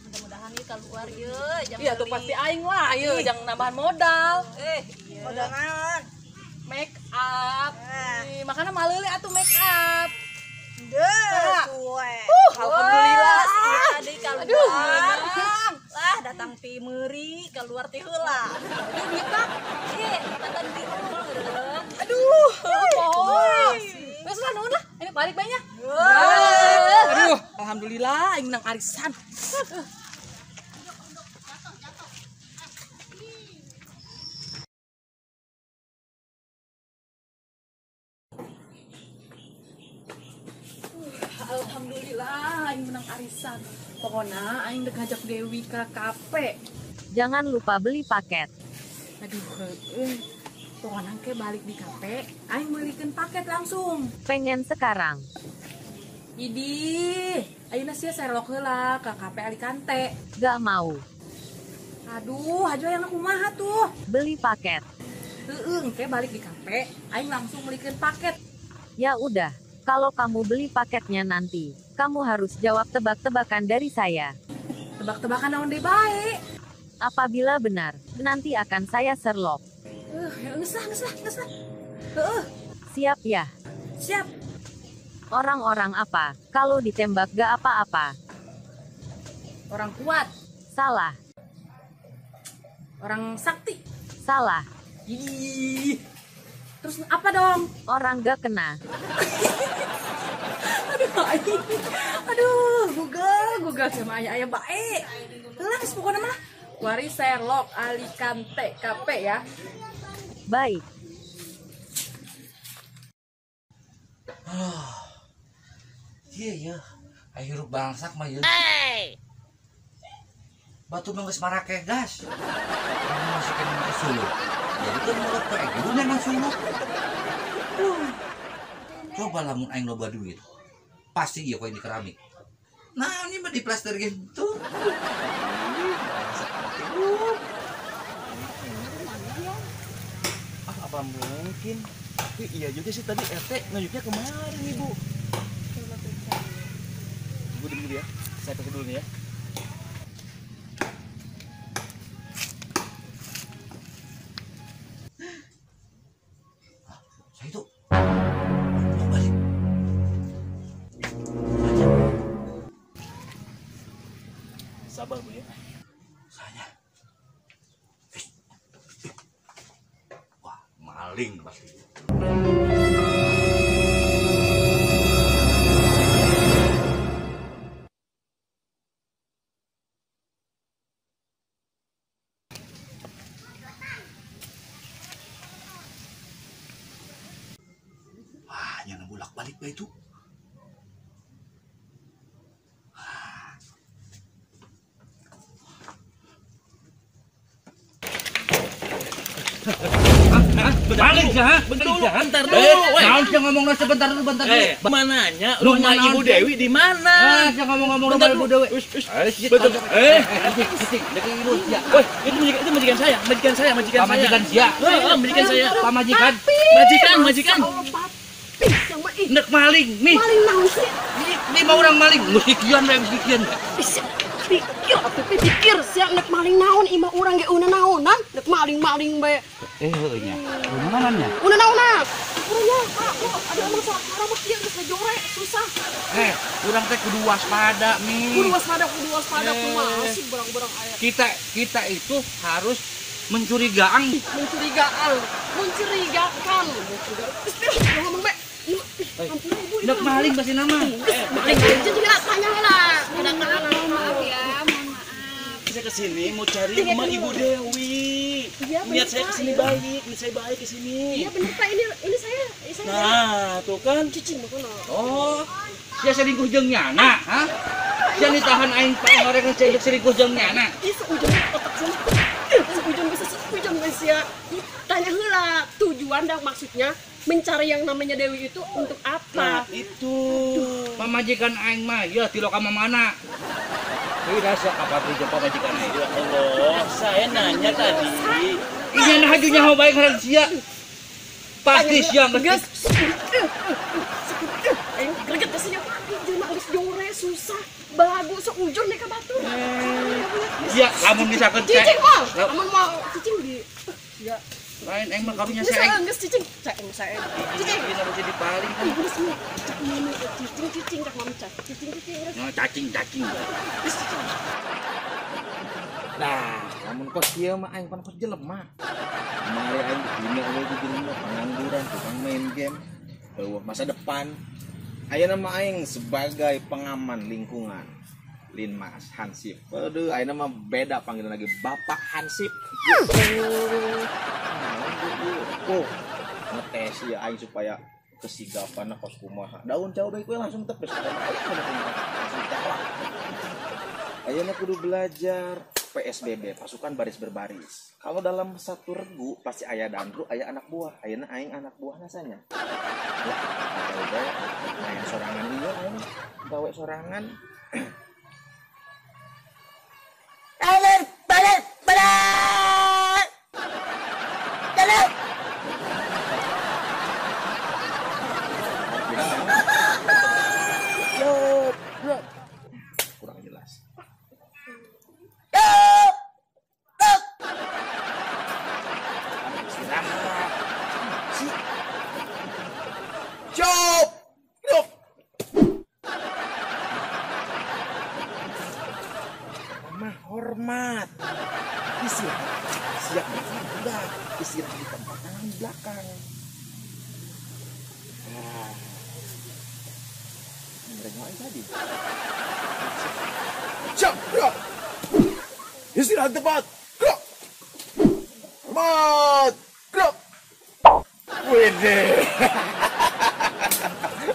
Mudah-mudahan nih keluar yeuh. Iya tuh pasti aing lah, ayo jangan nambahan modal. Modal naon? Make up. Makanya malele atuh make up. Deh, cuek. Alhamdulillah. Tadi keluar. Lah datang ti meuri keluar ti heula. Aduh, duit tak? Datang ti heula. Aduh, bos. Wes lah nuhun lah. Ini balik bae nya. Aduh, alhamdulillah aing menang arisan. Alhamdulillah aing menang arisan. Pokoknya aing udah ngajak Dewi ke kafe. Jangan lupa beli paket. Aduh, pokoknya ke balik di kafe, aing belikan paket langsung. Pengen sekarang. Idih, ayeuna sia serlok heula ke kafe Alicante. Gak mau. Aduh, aja yang aku kumaha tuh. Beli paket. Ke balik di kafe, aing langsung belikan paket. Ya udah. Kalau kamu beli paketnya nanti, kamu harus jawab tebak-tebakan dari saya. Tebak-tebakan naon deui bae. Apabila benar, nanti akan saya serlok. Geus lah. Siap ya? Siap. Orang-orang apa? Kalau ditembak gak apa-apa. Orang kuat. Salah. Orang sakti. Salah. Ih. Terus apa dong? Orang gak kena. Aduh, Google sama ayah baik. Telas pokoknya mah. Wari Sherlock Alicante Cafe ya. Baik. Iya ya, ayo hirup bangsak mah ya. Batu nunggu semarake gas. Kamu masukin ke suluk. Ya itu mulut pakai gurunya nang suluk. Coba lamun aing loba duit. Pasti iya kok ini keramik. Nah, ini mah diplaster gitu. Apa mungkin? Tapi iya juga sih tadi RT nunjuknya kemarin Ibu. Ibu dulu ya. Saya pergi dulu nih ya. Saya itu sabar Bu ya. saya. Wah, maling pasti. Wah, yang bolak-balik ba itu? Balik ya, bentar dulu. Jangan sih ngomong sebentar dulu, bentar dulu. Mananya rumah Ibu Dewi di mana? Jangan ngomong rumah Ibu Dewi. Betul. Itu majikan saya, majikan saya. Majikan sia. Majikan saya. Pamajikan. Majikan. Nek maling, nih. Maling naon sih? Ini mau orang maling, mesti kian we mesti kian. Pikir atuh pikir sia nek maling naon ima urang ge una naonan, nek maling bae. Heuh nya. Naonannya? Una naonan. Urangnya, ada omong salah mah kieu geus ngajore, susah. Urang teh kudu waspada, Mi. Kudu waspada kumaha sih barang-barang aya. Kita itu harus mencurigakan. Ngomong bae. Nek maling pasti nama. Maling jadi tanya lah. Kadang-kadang maaf ya, mohon maaf. Saya kesini mau cari rumah Ibu Dewi. Niat saya kesini baik, kesini. Iya bener Pak, ini saya. Nah, tuh kan. Cicing bukan. Oh, sia selingkuh jeung nyana, ha? Sia ditahan aing pangoreng selingkuh jeung nyana. Ih, seujung otak seujung geus ya. Tanya heula, tujuan dan maksudnya mencari yang namanya Dewi itu untuk apa? Nah, itu. Pamajikan aing mah ya ti loka mana? Tidak sia kapatri jeung pamajikan aing. Ya Allah, saya nanya tadi. Iya nah hajunya hau baik harang sia. Pasti sia geus. Aing greget sia. Jelema geus jore susah. Bagus seujur nih ka batur. Iya, lamun misalkan cicing mah. Lamun mau cicing di ya lain aing mah karunya saya geus cicing. Saya. Cicing bisa mesti dipaling kan. Ibu semua. Cak mama cicing kak mama cak. Cicing. Oh, cacing. Nah, lamun kos kieu mah aing pan kos jelema. Mari aing dina we di jelema pengangguran, tukang main game. Eueuh masa depan. Ayeuna mah aing sebagai pengaman lingkungan. Linmas Hansip. Aduh, ayeuna mah beda panggilan lagi Bapak Hansip. Oh, ngetes ya aing supaya kesigapan kos kumaha. Daun jauh baik we langsung tepes. Ayeuna kudu belajar PSBB, pasukan baris berbaris. Kalau dalam satu regu pasti aya dandru, aya anak buah. Ayeuna aing anak buah nasanya. Ya, udah main sorangan ieu aing. Gawe sorangan. Balik. Jalan. Kurang jelas. Cop. Mama hormat. Istirahat. Siap udah. Istirahat di tempat tangan di belakang. Nah. Merengokin tadi. Cop. Istirahat tempat. Krok. Hormat. Krok. Wede.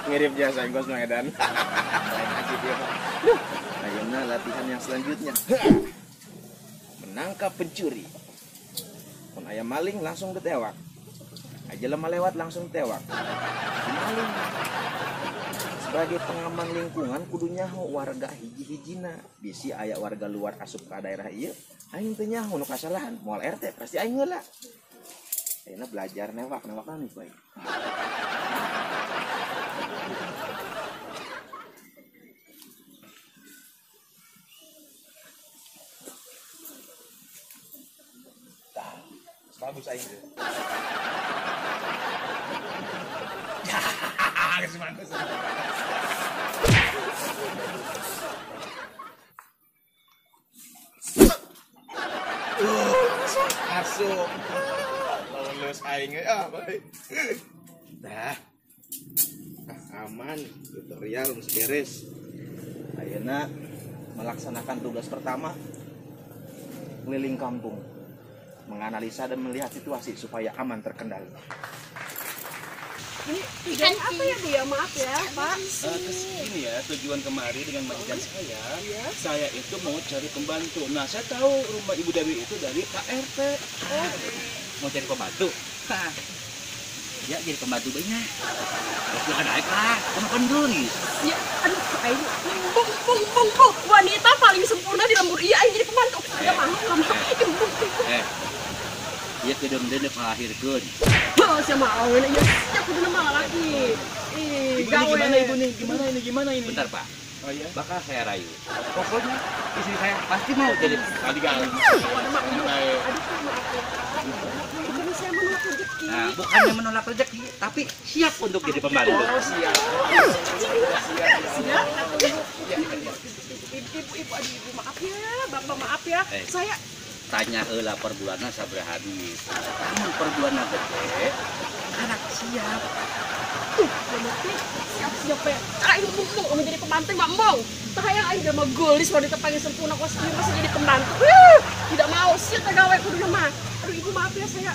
Mirip jasa Gos Medan. Lain aja dia, Pak. Ayeuna latihan yang selanjutnya. Menangkap pencuri. Mun aya maling langsung ditewak. Aja lemah lewat langsung ditewak. Maling. Sebagai pengaman lingkungan kudu nyaho warga hiji-hijina. Bisi aya warga luar asup ka daerah ieu, aing teu nyaho nu kasalahan. Moal RT pasti aing heula. Saya belajar newak nih baik. Bagus aing teh. Bagus. Masuk. Lulus aing baik. Dah. Aman, tutorial geus beres. Ayeuna melaksanakan tugas pertama keliling kampung, menganalisa dan melihat situasi supaya aman terkendali. Ini tujuannya apa ya Bu ya? Maaf ya Pak. Ini ya tujuan kemari dengan majikan saya itu mau cari pembantu. Nah saya tahu rumah Ibu Dewi itu dari Pak RT. Mau cari pembantu? Ya jadi pembantu banyak. Silakan naik lah, sama pendulis. Ya, aduh, aing bung. Wanita paling sempurna di lembur iya aing jadi pembantu. Ya mau. Iya kedem dene melahirkeun. Oh, sia mau ini ya. Ya kudu nama laki. Gimana ini? Bentar, Pak. Oh iya. Bakal saya rayu. Pokoknya istri saya pasti mau jadi adigal. Bukan saya menolak rezeki. Nah, bukannya menolak rezeki, tapi siap untuk jadi pembantu. Oh, siap. Ibu maaf ya, Bapak maaf ya. Saya tanya heula per bulanna sabaraha habis. Namun per bulanna gede, anak siap. Siap ya. Aing mumpung menjadi pembantu Mak Mong. Saya aing udah megulis wanita paling sempurna kostum masih jadi pembantu. Tidak mau siap gawe kudu mah. Aduh Ibu maaf ya saya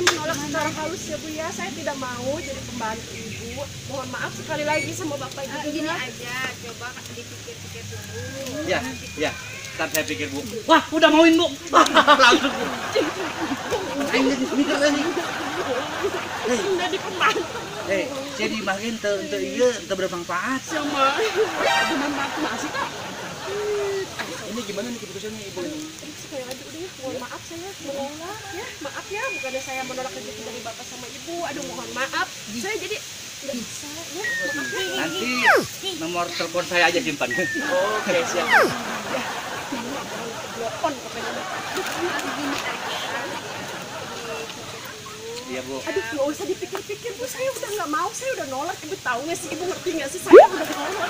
menolak secara halus ya Bu ya. Saya tidak mau jadi pembantu Ibu. Mohon maaf sekali lagi sama Bapak Ibu. Gini aja, coba dipikir-pikir dulu. Ya. Ntar saya pikir Bu. Wah, udah mauin Bu. Langsung Bu. Aing jadi mikir lagi. Jadi pembantu. Saya dimakin teu ieu teu bermanfaat. Sama. Bermanfaat masih tak? Ini gimana nih keputusannya Ibu ini? Sekali lagi udah ya, mohon maaf saya menolak ya. Maaf ya, bukannya saya menolak rezeki dari Bapak sama Ibu. Aduh mohon maaf. Saya jadi nggak bisa ya. Maaf ya. Nanti nomor telepon saya aja simpan. Oke, siap. Ya. Telepon katanya. Gini aja. Iya Bu. Aduh nggak usah dipikir-pikir Bu, saya udah nggak mau, saya udah nolak. Ibu tahu nggak sih, Ibu ngerti nggak sih, saya udah nolak.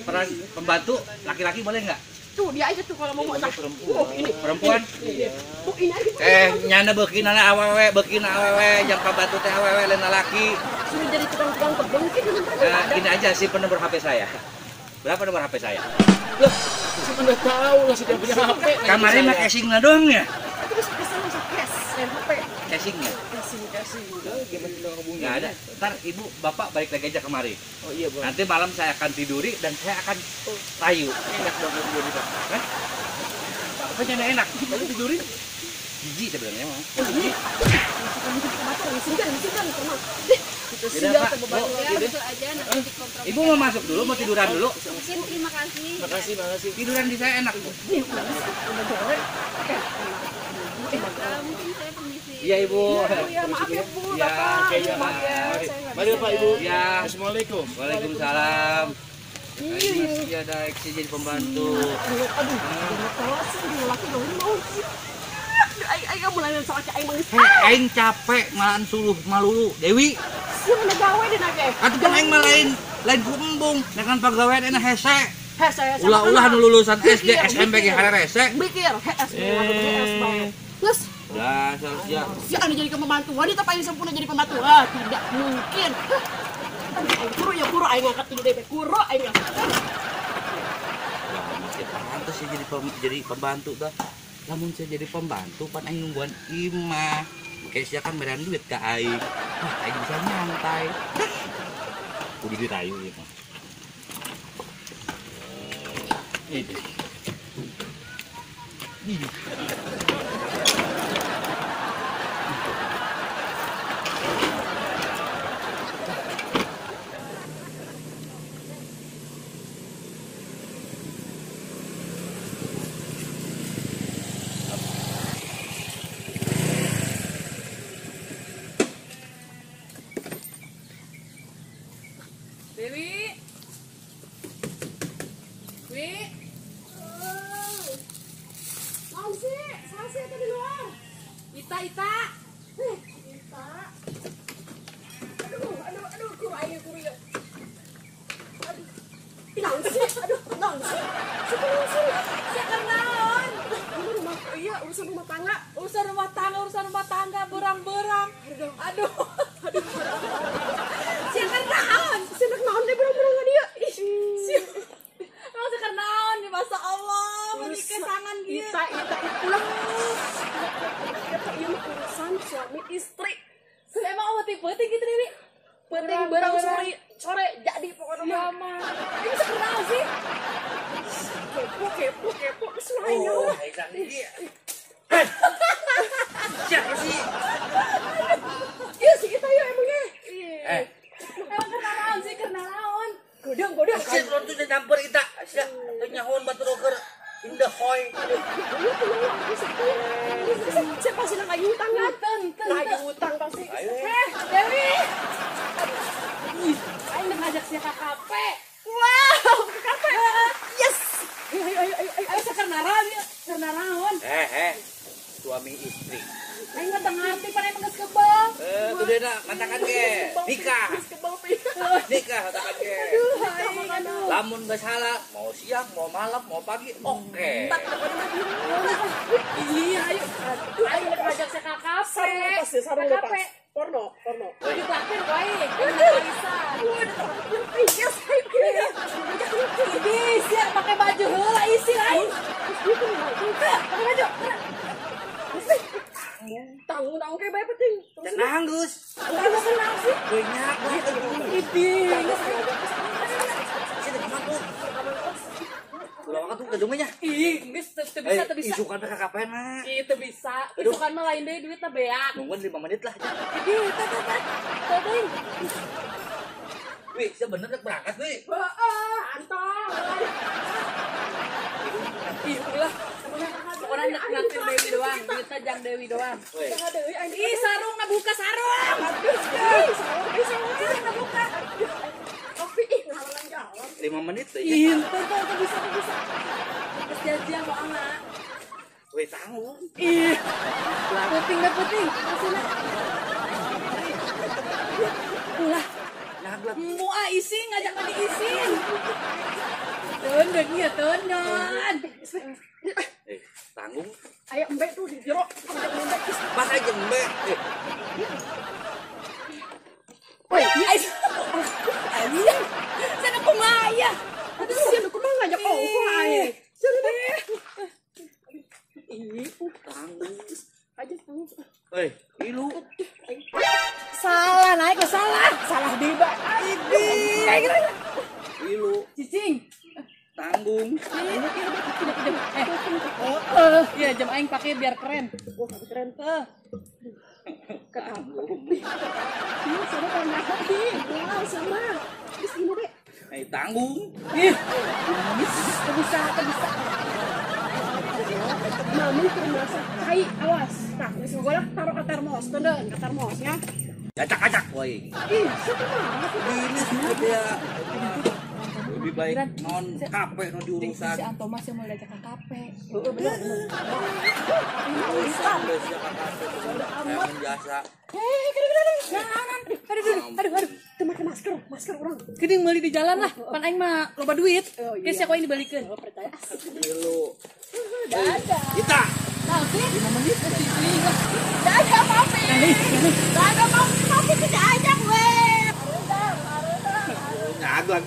Peran pembantu laki-laki boleh nggak? Tuh dia aja tuh kalau mau nah. Ini perempuan. Bu ini aja. Nyana beukinana awewe, beukina awewe, yang pembantu teh awewe lain laki. Sudah jadi tukang kebun Gini aja simpen nomor HP saya. Berapa nomor HP saya? Loh, saya udah tahu lah sudah punya HP. Kemarin mah casingnya doang ya? Terus saya usah cash, HP. Casingnya? Casing. Gimana kita hubungi? Nggak ada. Ntar ibu bapak balik lagi aja kemari. Oh iya Bu. Nanti malam saya akan tiduri dan saya akan rayu. Enak dong tidur di Pak. Hah? Apanya enak? Lalu tidurin? Jijik sebenarnya mah. Ibu mau masuk dulu, mau tiduran dulu? Terima kasih. Makasih. Tiduran di saya enak. Mungkin saya permisi. Iya Ibu. Ya maaf ya Bu, Ya, Bapak. ya, Mari Bapak Ibu. Ya. Assalamualaikum. Waalaikumsalam. Masih ada eksi jadi pembantu. Aduh, laki mau sih. Aing mulai soal aing manis. Aing capek malahan suluh malulu Dewi. Sieu mana gawe deh nage. Atuh kan aing mah lain kumbung, dengan pagawean enak hese. Hese. Ulah-ulah nu lulusan SD, SMP ge harese. Mikir, HS banget. Geus. Dasar sia. Si anu jadi pembantu. Wanita paling sempurna jadi pembantu. Tidak mungkin. Kuro aing angkat dulu deh. Kuro aing angkat. Wah, masih pantes sih jadi pembantu dah. Lamun saya jadi pembantu pan aing nungguan imah. Kayak sia kan meran duit ka aing. Wah, aing bisa nyantai. Kudu dirayu ieu mah. Ini. Ita. Aduh, kuru ya. Aduh, naon sih? Naon sih? Siapa naon? Urusan rumah tangga. Urusan rumah tangga, berang-berang. Aduh. Siapa naon? Siapa naon deh berang-berang dia? Mau siapa naon di masa Allah, menikah tangan dia. Ita ulang. Ini urusan suami istri. Emang awet penting gitu Dewi? Penting barang sore jadi pokoknya. Ya mah. Ini sekenal sih. Kepo kesuainya. Siapa sih? Iya sih kita ya emangnya. Emang karena naon? Godang. Asyik lo tuh udah nyamper kita. Asyik nyahon batu roker. Indah hoy. Siapa sih lagi utang kan? Lagi utang pasti. Dewi. Ayo ngajak si KKP. Wow, KKP. Yes. Ayo karena naon? Suami istri. Ayo nggak ngerti pada emang geus kebal. Tuh dia nak katakan ke nikah. Nikah katakan ke. Aduh. Lamun gak salah, mau siang, mau malam, mau pagi, oke. Iya, ayo. Ayo ngajak si KKP. Sarung lepas. Porno. Ditraktir baik. Bisa. Yes, Ini siap pakai baju heula isi lain. Pakai baju. Tanggung kayak baik penting. Tenang Gus. Senang sih. Banyak sini kemana tuh? Udah makan tuh gedungnya. Geus teu bisa. Isukan KKP mah. Itu bisa. Isukan mah lain deui duit teh beak. Nungguin 5 menit lah. Teuing. Wih, sebenernya udah berangkat, wih. Antong. Ulah. Pokoknya nanti Dewi doang, duitnya jang Dewi doang. Ih, sarung buka sarung. Sarung buka. Tapi ngalang jalan. 5 menit tuh. Ih, tuh bisa. Terus janjian mau anak. Wih, tanggung. Ih. Puting. Kasihlah. Ulah. Mau isin ngajak tadi isin. Tenan. Tanggung. Ayo mbak tuh di jero. Pas aja mbak. Woi, ayo. Sana kumaya. Aduh, sih aku mah ngajak ayo. Tanggung. Aja tanggung. Woi, ilu. Salah naik ke salah di bak. Kayak gitu. Ilu. Cicing. Tanggung. Iya jam aing pakai biar keren. Wah, keren. Tanggung. Ini sama warna hati. Wow, sama. Terus ini deh. Tanggung. Ih. Bisa. Mami terbiasa. Hai, awas. Nah, bisa gue lah taruh ke termos. Tenden, ke termosnya. Acak-acak, woi. Ih, siapa Ini sih dia. Lebih baik non kape non diurusan. Si Anto masih mau diajak KKP. Urusan deh si KKP. Emang jasa. Aduh. Itu pakai masker orang. Geuning meuli di jalan lah. Pan aing mah loba duit. Geus sia koin dibalikeun. Percaya. Ilu. Dadah. Kita. Nah, 5 menit cicing. Dadah, papi. Dadah, papi tidak ajak, weh. Nyaglang.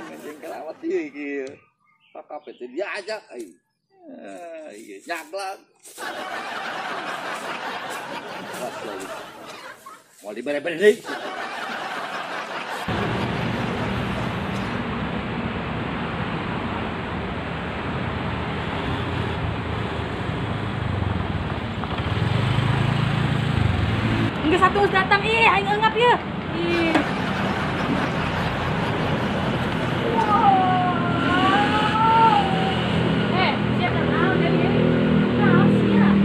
Ngajeng kelawat dia gitu. Pakap itu dia ajak. Iya, nyaglang. Mau diberi-beri nih. Enggak satu datang aing enggap ya. Ih. Siap kenal dari ini. Kenal siap.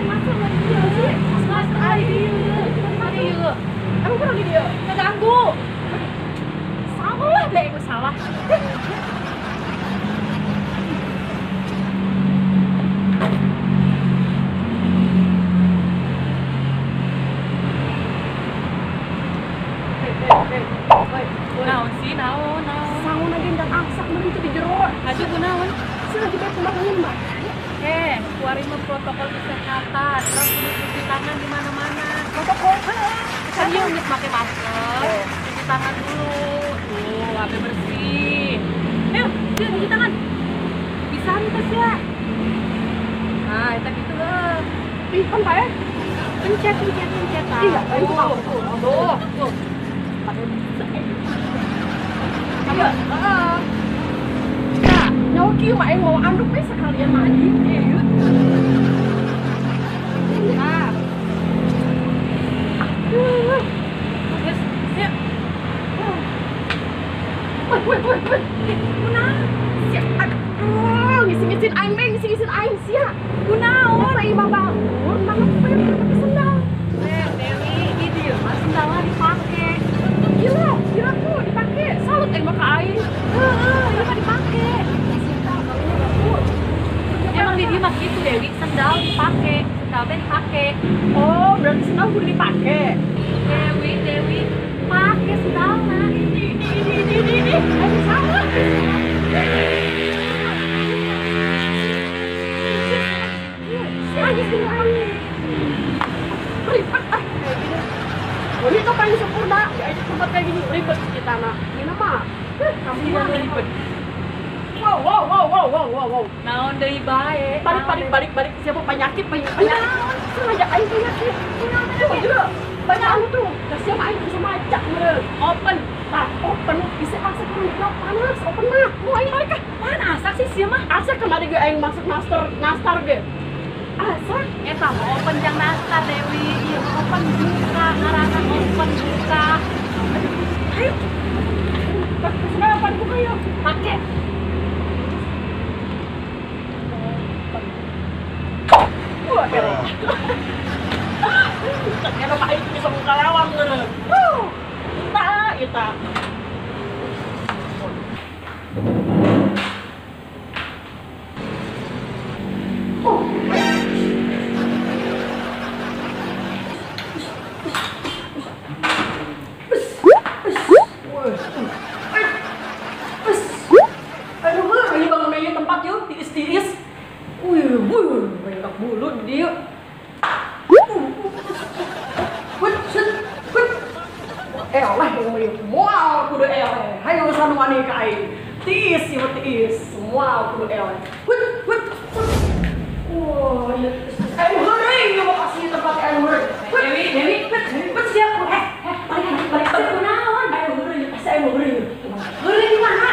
Master lagi dia sih. Master ayo. Apa lagi dia? Ngeganggu. Salah deh, gue salah. Naon sih, naon. Sangun lagi dan aksak begitu di jero. Aduh, kunaon? Sudah kita kemarin mah. Keluarin mah protokol kesehatan. Terus cuci tangan di mana-mana. Protokol. Kan dia udah pakai masker. Cuci tangan dulu. Tuh, sampai bersih. Ayo, dia cuci tangan. Bisa nih tas ya. Nah, itu gitu loh. Pipon Pak ya? Pencet. Iya, tuh. Iya, nah, nyoki mah yang mau anduk sekalian mandi. Nah. Terus, ya. Woi. Kunaon? Siap. Aduh, ngisi-ngisin aing sia. Kunaon? Ai mah bangun, banget pakai sendal. Dewi, ini dia mah sendalnya dipakai. Gila tuh dipakai. Salut aing mah ka aing. Heeh, mah dipakai. Sendal kalanya gapur. Emang di dia mah gitu Dewi, sendal dipakai. Sendalnya dipakai. Oh, berarti sendal kudu dipakai. Dewi, pakai sendalnya. Ini. Aing salah. Ribet ini tuh paling sempurna. Ya itu tempat kayak gini ribet kita nak. Ini mah. Kamu mah ribet. Wow. Naon deui bae. Balik. Siapa penyakit? Sengaja aing penyakit. Banyak anu tuh. Siapa aing bisa majak meureun. Open bisa asak kan panas. Open mah. Mau aing balik kah? Mana asak sih sia mah? Asak kemarin ge aing masuk nastar ge. Asak eta mah open jang nastar Dewi. Ieu open buka, ngaranna open buka. Ayo. Kenapa buka yuk? Pakai. Wah, elah. Ternyata Pak Aing bisa buka lawang meureun. Ita. Aduh, ini bangun dari tempat yuk, tiis. Banyak bulu di dia. Allah yang melihat mual kudu eleh. Hayo sanu wani ka aing. Tiis. Mual kudu eleh. Wah, iya. Aing heureung ya mau kasih tempat aing heureung. Dewi, siap. Balik kunaon? Aing heureung ya kasih aing heureung. Heureung di mana?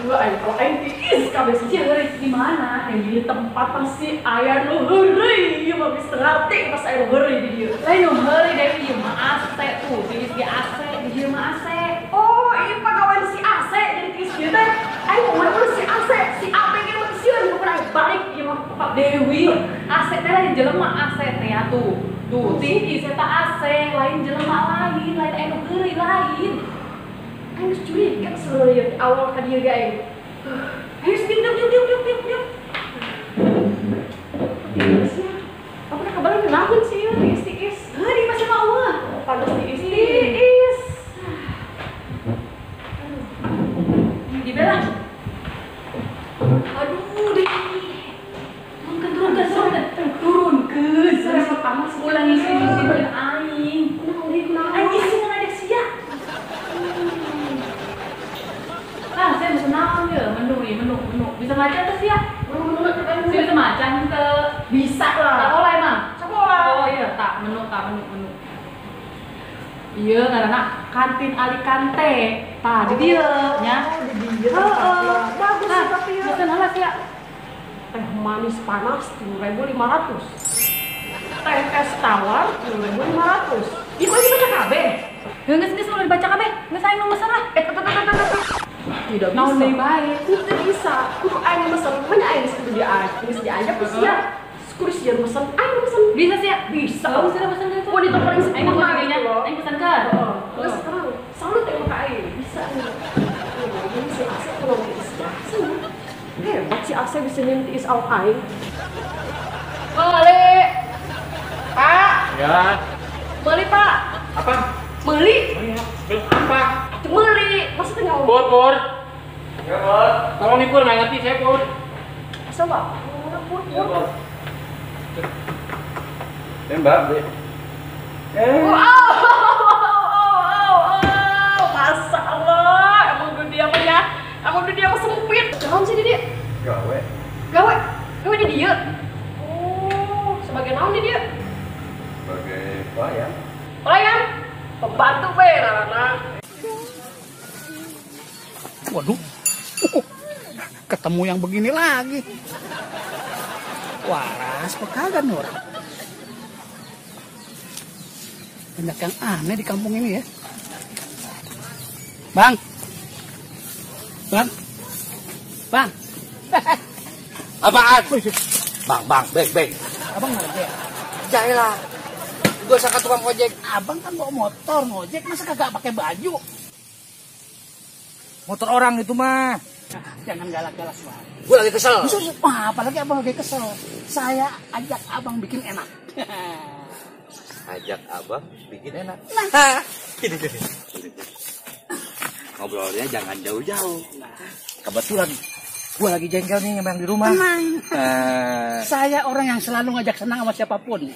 Kalau aing tiis kabeh sih heureung di mana? Di tempat pasti aya nu heureung ieu mah geus ngarti pas aing heureung di dieu. Lain nu heureung Dewi ieu mah AC tuh, tiis di AC, di dieu mah AC. Oh, ini pegawai si AC jadi tiis dieu teh. Aing mau ngurus si AC, si AP ge mah sieun ku pernah balik ieu mah Pak Dewi. AC teh lain jelema AC teh ya tuh. Tuh, tiis eta AC, lain jelema lain anu heureung lain. Aing geus curiga sebenarnya di awal ka dieu ge aing. Ayo diam. Apa kabar naon sih ieu tiis? Di masih mau mah. Pantes tiis. Di belang. Aduh, Dewi. Turun ke. Serasa panas Ulang isi bener aing. Aing isi ngajak sia. Saya bisa naon ya, menu. Bisa ngajar tuh sih ya? Menu. Saya bisa macan ke. Bisa lah. Sekolah emang? Sekolah. Oh iya, menu. Iya, karena kantin Alicante. Di dia, nya. Di dia. Bagus sih tapi ya. Bisa nalas ya? Teh manis panas 3.500. Teh es tawar 3.500. Ibu ini baca kabeh. Geus udah dibaca kabeh. Geus aing nu mesen lah. Tidak bisa. Naon deui bae? Tidak bisa. Kudu aing mesen, mana aing kudu diajak. Geus diajak geus sia. Kudu sia mesen, aing mesen. Bisa sih ya? Bisa. Kalau bisa mesen gitu. sabun itu paling Aing mau gini Aing pesankan. Terus sekarang selalu tengok ke air. Bisa nih. Ini si Ase kalau bisa. Hebat si Ase bisa nyentis awak air. Meli. Pak. Ya. Meli Pak. Apa? Meli. Apa? Meli. Maksudnya nggak mau. Pur. Ya, Pur. Tolong nih Pur, nggak ngerti saya Pur. Coba. Pur. Mbak, Masa Allah, emang dunia apa ya? Emang dunia apa sempit? Jangan sih dia. Gawe di dia. Oh, sebagai naon di dia? Sebagai pelayan. Pelayan, pembantu berana. Waduh, ketemu yang begini lagi. Waras, kok kagak nih orang? Banyak yang aneh di kampung ini ya. Bang. Apaan? Bang, beg. Abang ngojek. Jailah. Gue sangka tukang ojek. Abang kan bawa motor ngojek, masa kagak pakai baju? Motor orang itu mah. Jangan galak-galak Bang. Gue lagi kesel. Apalagi abang lagi kesel. Saya ajak abang bikin enak. Ajak abang bikin enak. Nah, gini. Ngobrolnya jangan jauh-jauh. Kebetulan gue lagi jengkel nih yang di rumah. Tenang. Saya orang yang selalu ngajak senang sama siapapun.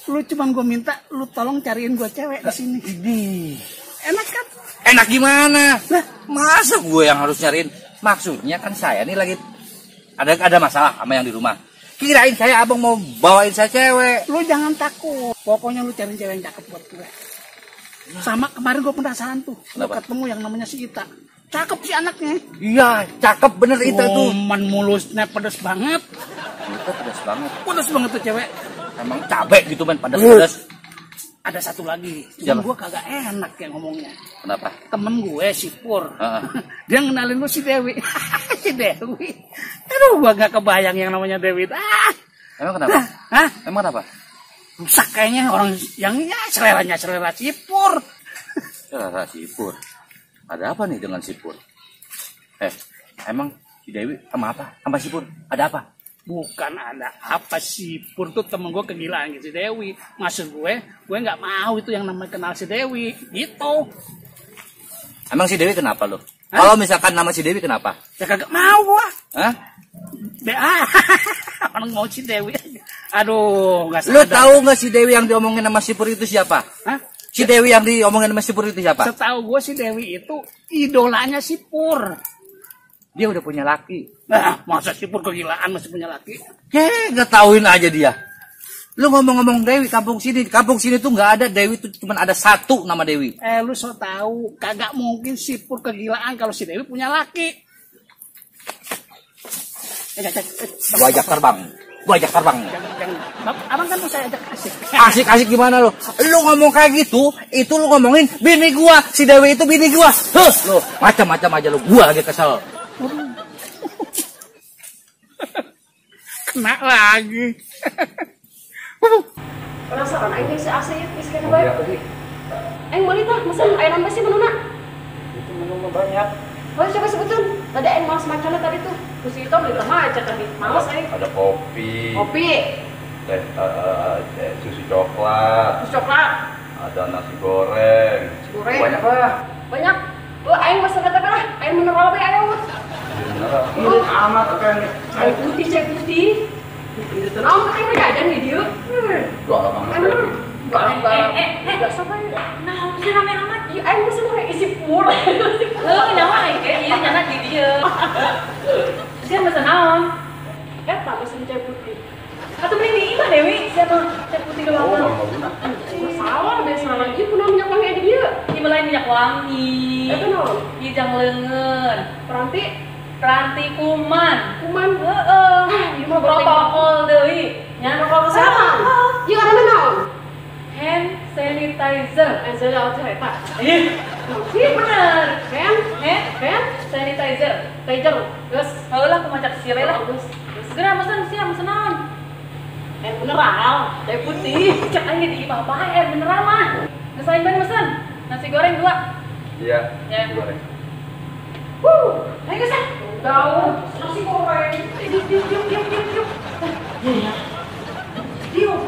Lu cuman gue minta lu tolong cariin gue cewek di sini. Enak kan? Enak gimana? Lah, masa gue yang harus nyariin? Maksudnya kan saya nih lagi ada masalah sama yang di rumah. Kirain saya abang mau bawain saya cewek. Lu jangan takut. Pokoknya lu cari cewek yang cakep buat gue. Sama kemarin gue penasaran tuh. Lu ketemu yang namanya si Ita. Cakep sih anaknya. Iya, cakep bener Ita tuh. Cuman mulusnya pedes banget. Ita pedes banget. Pedes banget tuh cewek. Emang cabe gitu men, pedes. Ada satu lagi. Siapa? Gue kagak enak ya ngomongnya. Kenapa? Temen gue si Pur. Dia ngenalin lu si Dewi. Si Dewi. Aduh, gue gak kebayang yang namanya Dewi. Emang kenapa? Emang kenapa? Rusak kayaknya orang yang ya selera si Pur. Selera si Pur. Ada apa nih dengan si Pur? Emang si Dewi sama apa? Sama si Pur? Ada apa? Bukan ada apa si Pur tuh temen gue kegilaan gitu si Dewi. Maksud gue nggak mau itu yang namanya kenal si Dewi. Gitu. Emang si Dewi kenapa lo? Kalau misalkan nama si Dewi kenapa? Ya kagak mau gua. Hah? Orang mau si Dewi. Aduh, nggak sadar. Lo tahu nggak si Dewi yang diomongin sama si Pur itu siapa? Hah? Si Dewi yang diomongin sama si Pur itu siapa? Setahu gue si Dewi itu idolanya si Pur. Dia udah punya laki. Nah, masa si Pur kegilaan masih punya laki? Nggak tauin aja dia. Lu ngomong-ngomong Dewi, kampung sini tuh nggak ada Dewi, tuh cuma ada satu nama Dewi. Lu so tahu, kagak mungkin si Pur kegilaan kalau si Dewi punya laki. Gua ajak terbang. Abang kan mau saya ajak asik. Asik gimana lu? Lu ngomong kayak gitu, itu lu ngomongin bini gua. Si Dewi itu bini gua. Lu macam-macam aja lu. Gua lagi kesel. Kena lagi. Penasaran aing si Ase ya miskin bae. Aing meuli tah mesen aya nambah sih menuna. Itu menu banyak. Oh, coba sebutin. Tadi aing males macana tadi tuh. Terus itu beli teh aja tadi. Males aing. Ada kopi. Teh susu coklat. Ada nasi goreng. Banyak banyak. Aing mesen teh lah. Aing mineral bae aya. Ini amat kan. Cai putih. Itu tuh naon aing mah jajan di dieu. Enggak sampai. Nah, sih rame amat. Iya, aing mesen isi pur. Nyawa aing iya nyana di dieu. Dia mesen naon? Eta mesen cai putih. Atuh beli di imah Dewi, siapa cai putih doang. Salah biasa lagi kunaon minyak wangi di dieu. Ieu lain minyak wangi. Eta naon? Hijang leungeun. Peranti kuman. Heeh. Protokol deui. Nya protokol kesehatan. Ieu ngaranna naon? Hand sanitizer. Sanitizer eta. Iya bener. Hand sanitizer. Geus. Heulah kumacak sire lah. Segera mesen naon? Air mineral, teh putih. Cek aja di apa air mineral mah. Ngesain ban mesen. Nasi goreng 2. Iya. Ya. Goreng. Ayo geser. Daun, nasi goreng. Diuk. Diuk.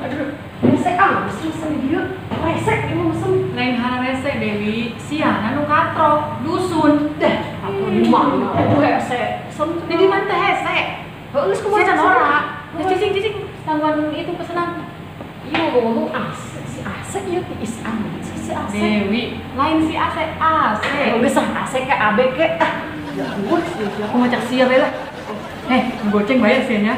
Aduh, resek mesen dia. Resek emang mesen. Lain hal resek Dewi. Siana nu katrok, dusun. Dah, aku di mana? Aku hese. Di mana teh hese? Geus kumaha ora? Cicing tangguan itu pesanan. Iya ngomong asik si asik ieu ti is si asik. Dewi, lain si asik asik. Geus asik ke AB ke. Ya ampun, aku mau cek sia bae lah. Goceng bayar sianya.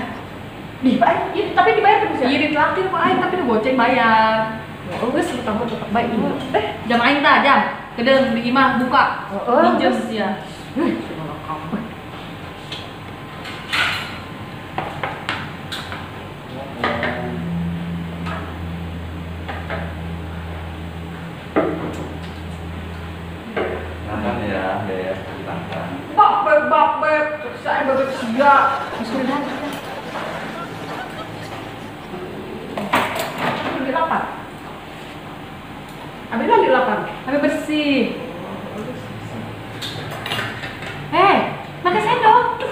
Dibayar, tapi dibayar terus ya? Iya ditraktir Pak Aing, tapi goceng bayar. Geus utama tetep bae ini. Jam aing tah jam. Kedeung di imah buka. Pinjem sia. Makan ya, Dek. Makan. Bak beb. Saya bebek sia. Sudah. Di lapar. Abi di lapar. Abi bersih. Pakai sendok.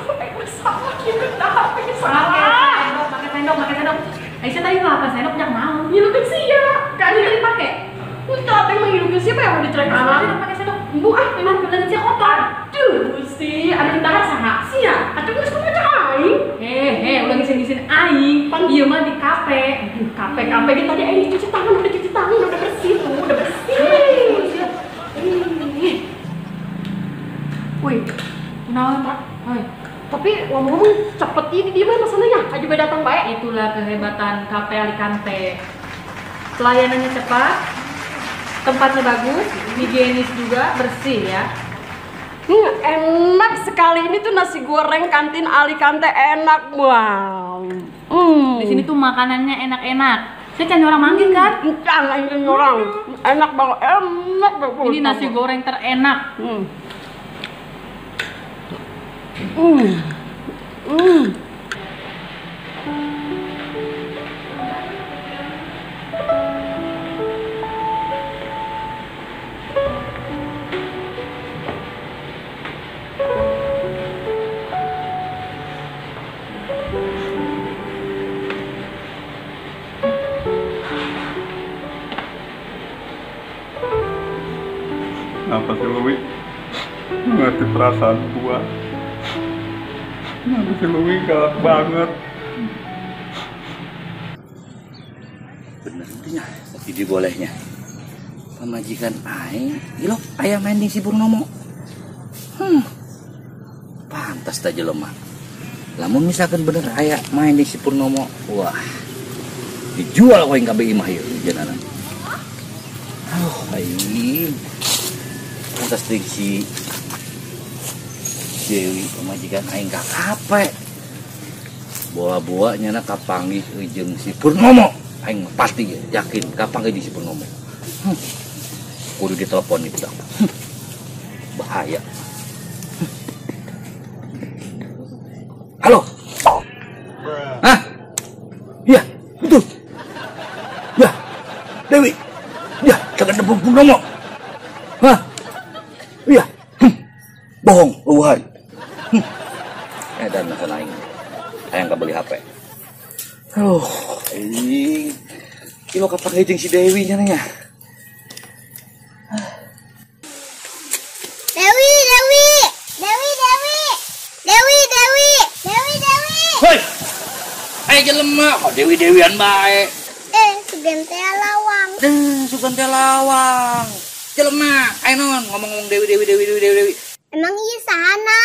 Salah kita dah pakai salah. Pakai sendok. Aisyah tadi apa sendok yang mau? Hilupin sia. Kan ini dipakai. Udah, tapi menghidupin siapa yang mau dicerai kanan? Pakai sendok. Bu, memang beneran sia kotor. Duh, Gusti, ada yang tahan saha sia. Atuh geus kumaha aing? Udah ngisin-ngisin aing. Ieu mah di kafe. Kafe gitu tadi aing cuci tangan, udah bersih tuh, udah bersih. Wih, kenalan Pak. Tapi ngomong-ngomong cepet ini dia mah masalahnya. Aja bae datang bae. Itulah kehebatan Kafe Alicante. Pelayanannya cepat, tempatnya bagus, higienis juga, bersih ya. Enak sekali ini tuh nasi goreng kantin Alicante enak banget. Di sini tuh makanannya enak-enak. Saya cari orang manggil kan? Jangan ini orang. Enak banget, enak banget. Ini nasi goreng terenak. Kenapa sih Louie ngerti perasaan gua? Kenapa sih Louie galak banget? Bener intinya, tapi dibolehnya. Pemajikan aing, ilok aya main di si Purnomo. Pantas ta jelema. Lamun misalkan bener aya main di si Purnomo, wah. Dijual we kabeh imah ieu jenana. Aing. Pantas deui si Dewi pemajikan aing ka kape. Boa-boa nyana kapanggih jeung si Purnomo. Aing pasti yakin kapanggih di si Purnomo. Kudu ditelepon nih budak. Bahaya. Halo. Hah? Iya, betul. Ya, Dewi. Ya, jangan nebung Purnomo. Hah? Iya. Bohong, luhan. Dan masalah aing. Aing ka beli HP. Ini kilo kapan jeung si Dewi nya nya. Hoi. Ayo jelema kok Dewi-dewian bae. Sugan teh lawang. Sugan teh lawang. Jelema, ayo non ngomong-ngomong Dewi. Emang iya sahana?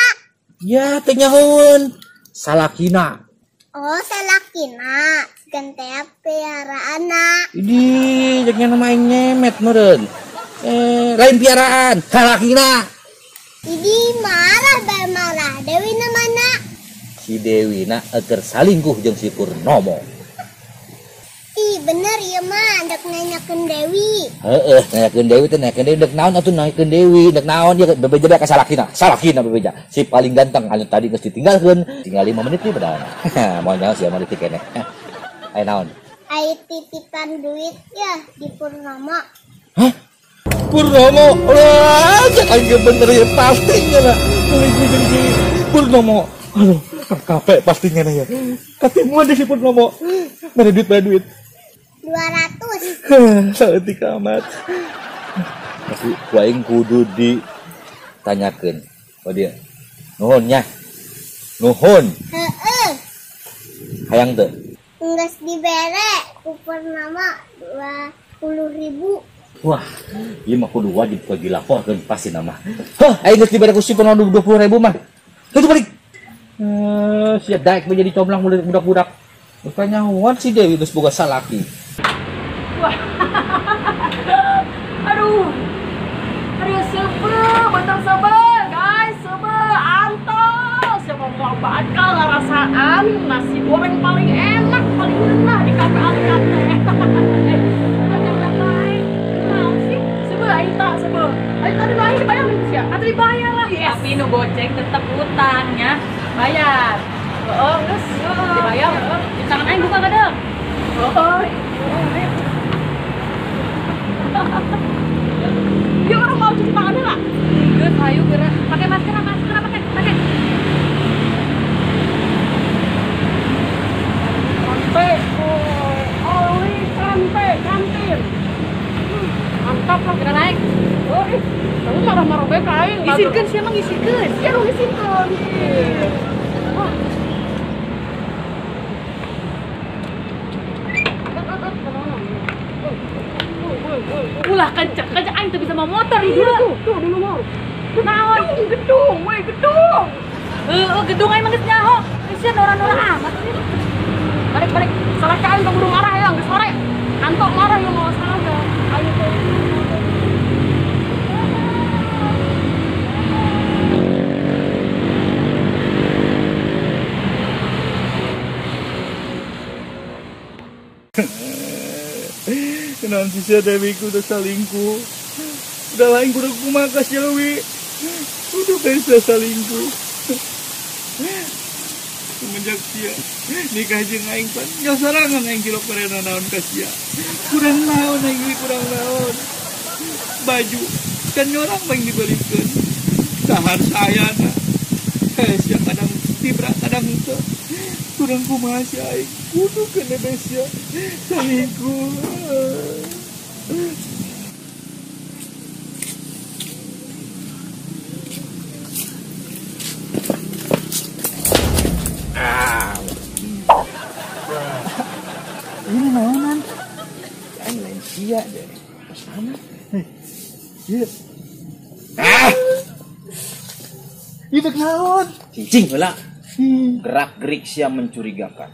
Ya, teh nyahoun. Salakina. Oh, salakina. Sugan teh piaraana. Idi, jeung nama aing nyemet meureun. Lain piaraan, salakina. Idi marah. Dewi na mana? Si Dewi na agar salingkuh jeung si Purnomo. Ih bener ya mah, dek nanyakeun Dewi. Nanyakeun Dewi teh nanyakeun Dewi dek naon atuh nanyakeun Dewi, dek naon dia bebeja ka salakina bebeja. Si paling ganteng anu tadi geus ditinggalkeun, tinggal 5 menit nih padahal. Moal nyaho sia mah detik keneh. Ayo naon? Ayo titipan duit ya di Purnomo. Purnomo, wah, agak bener ya pastinya lah. Beli jadi Purnomo. Aduh, capek pastinya ya. Ketemu ada si Purnomo. Mana duit? 200. Saeutik amat. Tapi waing kudu ditanyakeun. Oh dia. Nuhun nya. Nuhun. Heeh. Hayang teu? Enggeus dibere ku Purnomo 20.000. Wah, ieu mah kudu wajib dilaporkeun pasti nama. Hah, aing geus dibere ku si Purnomo 20.000 mah. Tuh balik. Sia daek menjadi comblang budak-budak. Bukannya wan si Dewi geus boga salaki. Wah. Aduh sebe, betul sebe, guys, sebe, antos. Siapa mau bakal ngerasaan nasi goreng paling enak, paling enak di kafe Alikat teh. Nah sih, sebe, aing tak sebe. Aing tadi bayar dibayar sih, atau dibayar lah. Tapi nu goceng tetap utangnya bayar. Oh, geus dibayar. Di tangan aing buka kadang. Oh. Dia orang mau cuci tangannya nggak? Geus hayu geura. Pakai masker pakai. Kantin. Mantap lah kita naik. Oh, kamu marah-marah baik aing. Isikeun sih emang isikeun. Ya dong isikeun. Ulah kenceng aing tuh bisa mau motor iya. Tuh di nomor. Naon? Gedung. Gedung aing mah geus nyaho. Geus nora-nora amat. Balik. Salah kain kamu udah marah ya, geus sore. Antok marah yang mau salah ya. Ayo tuh. Kenapa sih Dewi udah selingkuh? Udah lain kudu kumaha si Dewi. Udah bisa selingkuh. Semenjak sia nikah jeung aing pan nya sarangan aing kilo karena naon ka sia. Kurang naon aing kurang naon. Baju kan nyorang main dibelikeun. Sahar sayana. Sia kadang tibra kadang teu. Kurang kumaha si aing. Kudu kena besia selingkuh. Ini naonan? Aing lain sia deh. Sama. Ieu. Itu naon? Cicing heula. Gerak-gerik sia mencurigakan.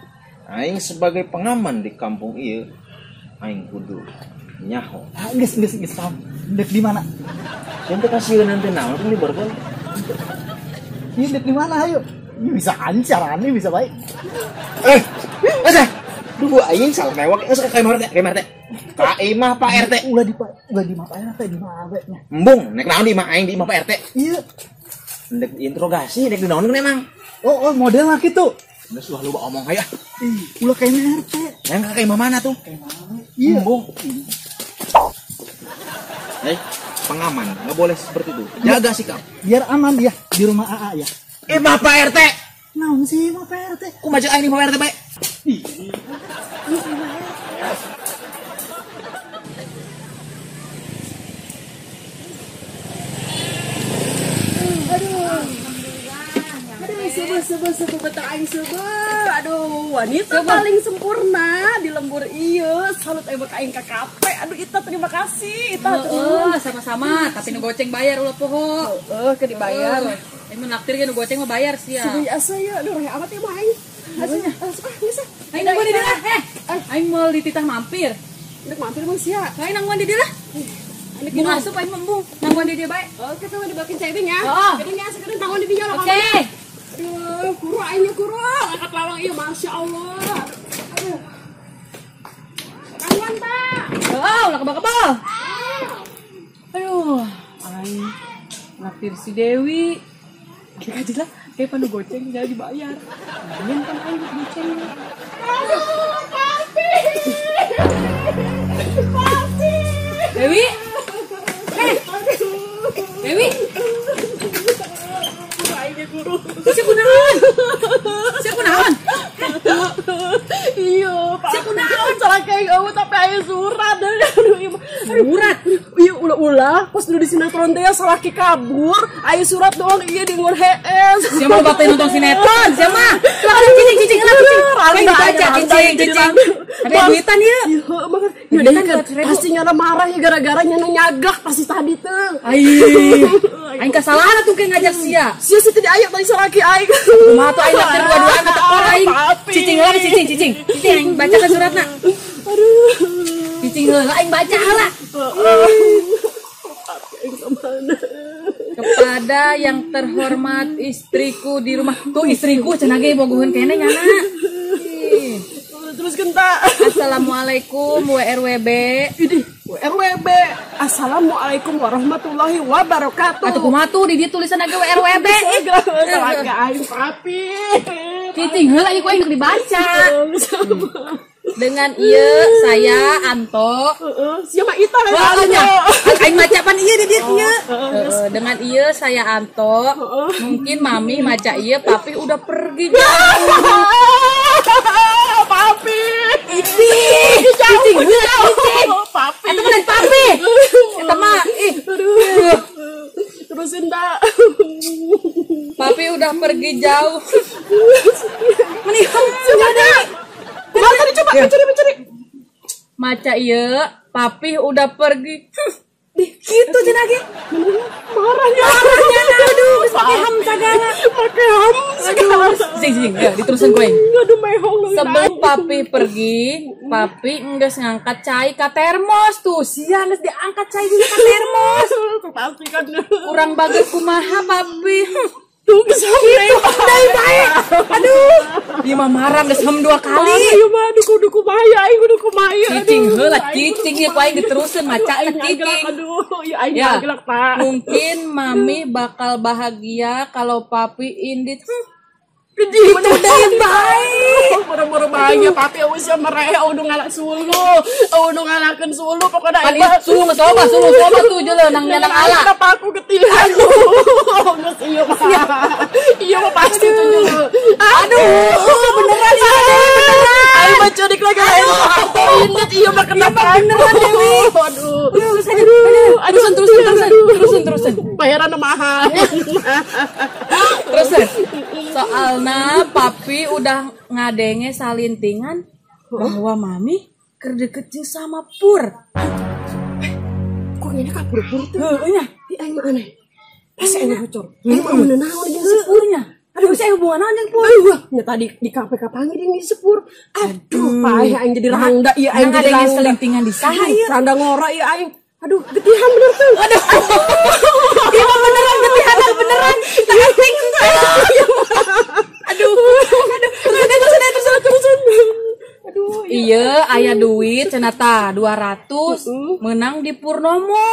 Aing sebagai pengaman di kampung ieu, aing kudu nyaho. Geus paham. Dek di mana? Ente kasieun nanti naon kan liber-ber. Ieu dek di mana ayo? Bisa caranya bisa baik. Asa. Duh aing salah mewak geus ka kamar teh. Ka imah Pak RT. Ulah di imah Pak RT di mana we nya. Embung, nek naon di imah aing di imah Pak RT. Iya. Dek interogasi, dek dinaon emang. Oh model lah gitu. Geus lu omong aya. Ulah ka imah RT. Yang ka imah mana tuh? Iya. Embung. Pengaman, nggak boleh seperti itu. Jaga sikap. Biar aman ya di rumah AA ya. Imah Pak RT. Naon sih imah Pak RT? Ku majak aing di imah RT bae. Aduh, betah aing sebe. Aduh, wanita paling sempurna di lembur ieu. Salut aing aing ka kafe. Aduh, Ita terima kasih. Ita sama-sama, tapi nu goceng bayar ulah poho. Ke dibayar. Aing menaktir ge nu goceng mah bayar sia. Biasa ya, aduh reh amat ya mah aing. Bisa. Aing nang di dilah. Aing mau dititah mampir. Nek mampir mah sia. Aing nang di dilah. Mau ngasup aing membung. Nang di dia bae. Oke, tuh dibakin cairing ya. Cairing ya, sekarang tangan di dinya. Oke. Aduh, kuru aingnya kuru. Angkat lawang iya, Masya Allah. Aduh. Tangan, Pak. Ulah kebal-kebal. Aduh, aing naktir si Dewi. Kira aja lah, kayak panu goceng jadi dibayar. Kemudian kan aing goceng. Aduh, Dewi. Dewi. Siapa naon? Siapa naon? Iya, Pak. Siapa naon? Salah kayak kamu tapi aya surat. Surat. Iya, ulah-ulah pas dulu di sinetron teh salah ki kabur, aya surat doang iya di ngur hees. Siapa mau batin nonton sinetron? Siapa? Silakan cicing lah cicing. Kayak baca cicing. Ada duitan ya? Iya, makan. Ya deh kan pasti nyana marah ya gara-gara nyana nyagak pasti tadi tuh. Aing kesalahan tuh kayak ngajak sia. Sia sih tadi ayak tadi salah ki aing. Kumaha tuh aing naktir dua-duaan kata orang aing. Cicing lah cicing. Cicing aing baca ke suratna. Aduh. Cicing heula aing baca heula. Kepada yang terhormat istriku di rumah. Tuh istriku cenah ge bogoheun kene nyana. Terus genta. Assalamualaikum WRWB. WRWB. Assalamualaikum warahmatullahi wabarakatuh. Atuh kumaha tuh di dieu tulisan lagi WRWB. Salah aing papi. Cicing heula ieu aing dibaca. Dengan ieu saya Anto. Siapa Ita aing macapan ieu di dieu nya. Dengan ieu saya Anto. Mungkin mami maca ieu papi udah pergi jauh. Papi. Cicing heula cicing. Papi. Eta mah papi. Eta mah aduh. Terusin dah. Papi udah pergi jauh. Mending ada. Kumaha tadi coba mencuri. Maca ieu, papi udah pergi. Gitu cenah ge. Marahnya. Aduh, pakai ham sagala. Pakai ham segala. Sing, ya diterusin gue. Aduh mehong. Sebelum papi pergi, papi enggeus ngangkat cai ka termos tuh. Sia geus diangkat cai di ka termos. Pasti kan. Kurang bagus kumaha papi. Tuh kesampai baik. Aduh. Ieu mah marah geus hem 2 kali. Ieu mah duku maya, aing kudu kumaya. Cicing heula cicing ieu ku aing diteruskeun maca cicing. Aduh, ya aing ngagelak, Pak. Mungkin mami bakal bahagia kalau papi indit. Mudah-mudahan baik. Murah-murah bahagia papi eueuh sia mereh udah ngalak sulu. Udah ngalakeun sulu pokona aing sulu coba tuh jeuleuh nang nyanang ala. Kenapa aku ketihan? Geus ieu mah. Iya mah pasti tuh jeuleuh. Aduh, beneran ieu beneran. Aing mah curik lagi aing. Indit ieu mah kenapa beneran Dewi? Aduh. Terusin. Bayaran mahal. Terusin. Soalnya papi udah ngadenge salintingan bahwa mami keur deket sama Pur. Kok ini kapur-pur tuh? Heeh, di aing mah aneh. Pasti aing bocor. Ini mah bener naon jeung si Purnya. Aduh, saya hubungan naon jeung Pur? Nya tadi di kafe kapangi jeung si Pur. Aduh, paeh aing jadi rangda ieu aing jadi ngadenge salintingan di saha ieu? Randa ngora ieu aing. Aduh, getihan bener tuh. Aduh. Ieu mah beneran getihan beneran. Tak acting. Aduh. Terusin. Aduh. Iya, aya duit cenah tah 200 menang di Purnomo.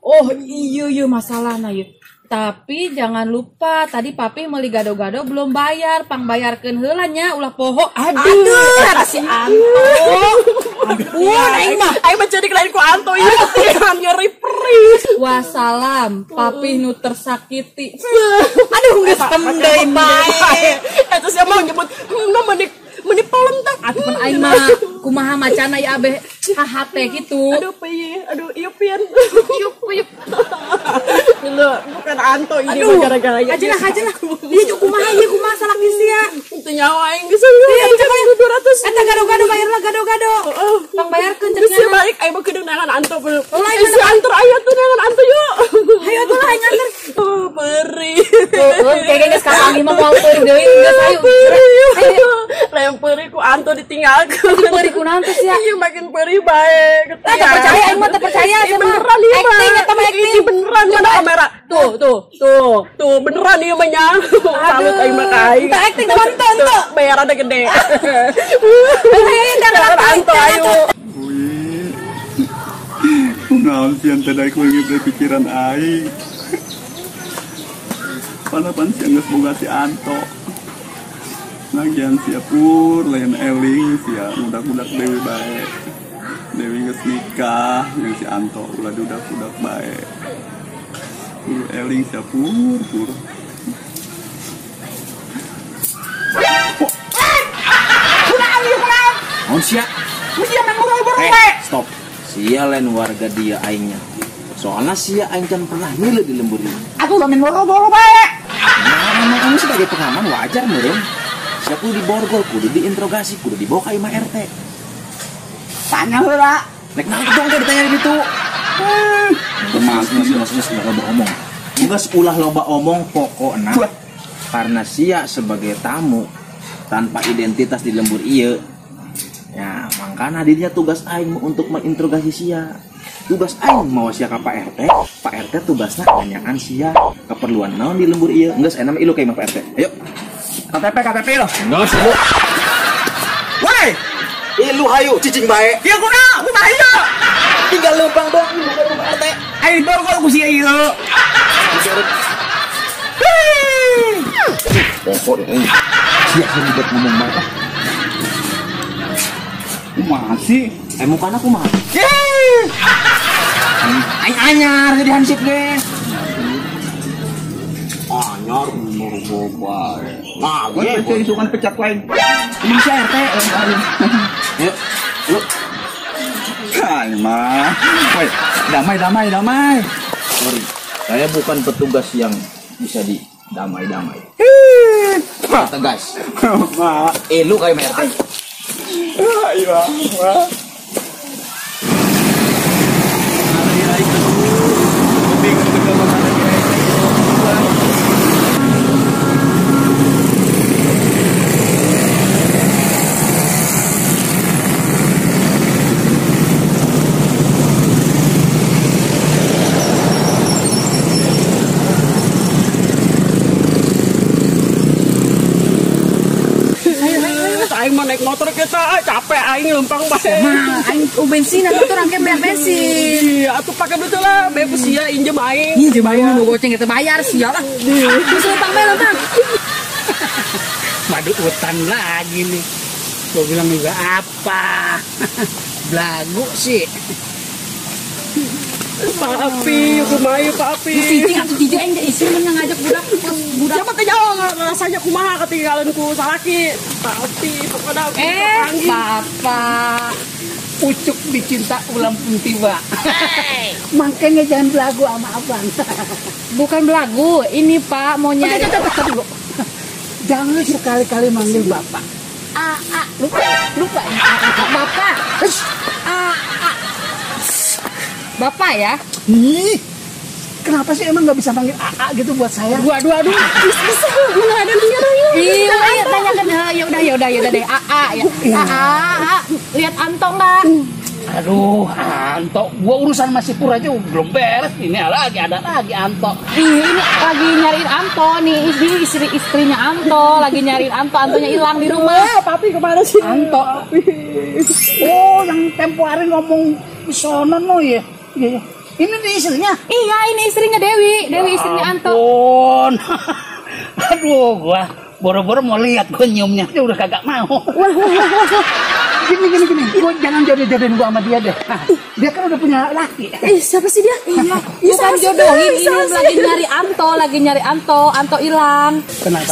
Oh, iya masalahna ieu. Tapi jangan lupa tadi papi meuli gado-gado belum bayar, pangbayarkeun heula nya ulah poho. Aduh, si Anto. Ampun aing mah jadi lain ku Anto ieu ketihan nyeri perih. Wassalam, papi nu tersakiti. Aduh, geus deui bae. Eta sia mah nyebut menik pelem tah. Atuh aing mah kumaha macana ieu abeh HHT gitu. Aduh pieu, aduh ieu pian. Iup. Lu bukan Anto ini mah gara-gara ya. Ajelah. Ieu kumaha salah sia. Itu nyawa aing geus 200. Eta gado-gado bayarlah gado-gado. Pangbayarkeun cek sia balik aing mah kudu nangan Anto beul. Si antar aya tuh nangan Anto yuk. Hayu atuh lah aing antar. Oh, perih. Kayak geus kapangi mah mau perih deui geus ayo. Perih ku Anto ditinggalkeun. Perih ku naon teh sia? Ieu makin perih bae. Tak percaya aing mah teu percaya sama. Beneran ieu mah. Acting eta mah acting. Beneran mana kamera. Tuh beneran ieu mah nya. Salut aing mah ka aing. Tak acting tonton tuh. Bayaran gede. Jangan Anto ayo. Naon sian teh daek leungit pikiran aing. Panapan siang geus boga si Anto. Lagian sia Pur lain eling sia budak-budak deui bae. Dewi geus nikah jeung si Anto ulah dudak-dudak bae. Kudu eling sapur. Naon sia? Stop. Sia lain warga dia aingnya. Soalnya sia aing kan pernah milih di lembur ini. Aku udah main boro-boro bae. Nah, memang kamu sebagai pengaman wajar meureun. Sia kudu diborgol, kudu diinterogasi, kudu dibawa ka imah RT. Tanya heula. Nek naon dong teh ditanya gitu. Maksudnya sudah loba omong. Tugas ulah loba omong pokokna. Karena sia sebagai tamu tanpa identitas di lembur ieu. Ya, makanya dirinya tugas aing untuk menginterogasi sia. Tugas aing mau sia ka Pak RT. Pak RT tugasnya nanyakan sia keperluan naon di lembur ieu. Enggeus aya nama ilu ka imah Pak RT. Ayo. KTP lo. Enggeus ilu. Woi, ilu hayu cicing bae. ya kumaha ieu? Tinggal lempang doang ilu ka Pak RT. Aing borgol ku sia ieu. Pokok deh. Sia ribet ngomong bae. Kumaha sih? Mukana kumaha? Aing anyar jadi hansip ge. Anyar murgo bae. Nah, Gue isukan pecat lain. Ini si RT Yuk. Yuk. Hai mah. Woi, damai. Sorry. Saya bukan petugas yang bisa didamai-damai. Tegas. Lu kayak RT. Iya, mah. Aing mah naik motor kita capek aing lempang bae. Nah, aing bensin atau tuh rangke bayar bensin. Iya, atuh pakai betul lah, bebas sia injem aing. Injem aing nu goceng kita bayar sia lah. Terus lempang bae lempang. Madu hutan lagi nih. Gua bilang juga apa? Belagu sih. Papi, kumaha papi. Cicing atuh cicing aing isi yang ngajak budak. Siapa teh jauh rasanya kumaha ketinggalan ku salaki. Papi, pokoknya Papa. Pucuk dicinta ulam pun tiba. Makanya jangan belagu sama abang. Bukan belagu, ini Pak mau nyari. Jangan sekali-kali manggil bapak. Lupa. Bapak. Bapak ya? Ih, kenapa sih emang nggak bisa manggil AA gitu buat saya? Aduh. Bisa, mana ada negara yuk. Iya, tanyakan. Ya udah deh. AA ya. AA, lihat Anto nggak? Aduh, Anto, gua urusan masih pur aja belum beres. Ini ada lagi Anto. Ini lagi nyariin Anto nih, istrinya Anto lagi nyariin Anto. Antonya hilang di rumah. Papi kemana sih? Anto. Oh, yang tempo hari ngomong di sono no ya. Iya. Ini istrinya? Iya, ini istrinya Dewi istrinya Anto. Ampun. Aduh, gua boro-boro mau lihat gua nyiumnya, dia udah kagak mau. Wah. Gini. Gua jangan jodohin gua sama dia deh. Dia kan udah punya laki. Siapa sih dia? Iya. Bukan jodohin, ini lagi nyari Anto hilang. Tenang.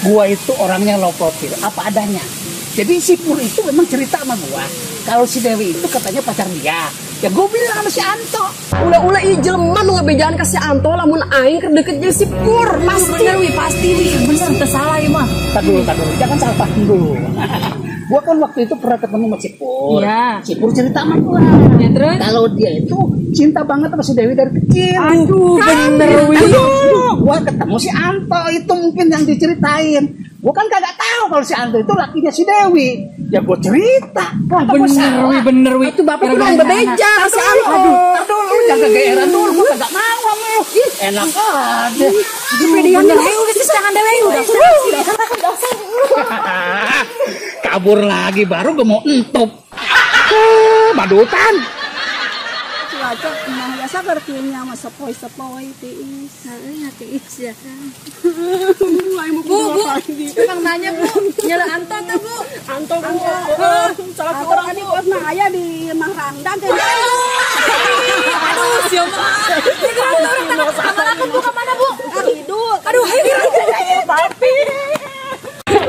Gua itu orangnya low profile, apa adanya. Jadi si Pur itu memang cerita sama gua. Kalau si Dewi itu katanya pacar dia. Ya gue bilang sama si Anto. Ulah jelema nu ngabejaan ka si Anto lamun aing keur deket jeung si Pur. Pasti bener tersalah ya mah. Tar dulu. Jangan salah paham dulu. Gua kan waktu itu pernah ketemu sama si Pur. Iya. Si Pur cerita sama gua. Ya terus? Kalau dia itu cinta banget sama si Dewi dari kecil. Aduh, bener Wi. Gua ketemu si Anto itu mungkin yang diceritain. Gua kan kagak tahu kalau si Anto itu lakinya si Dewi. Ya gua cerita. Bener Wi. Itu bapak udah bebeja si Anto. Aduh, lu jangan kegeeran dulu. Gua kagak mau sama lu. Enak aja. Kepedean Dewi udah sih tangan Dewi udah. Kabur lagi baru gue mau entup. Badutan. cocok nah biasa bertinya mah sepoi-sepoi tiis. Heeh, tiis ya kan. Bu, Emang nanya Bu, nyala Anto tuh Bu. Anto Bu. Salah orang tadi pernah aya di Mang Rangda kan. Aduh, siapa? Kemana kan Bu, kemana Bu? Hidup. Aduh, ayo Papi.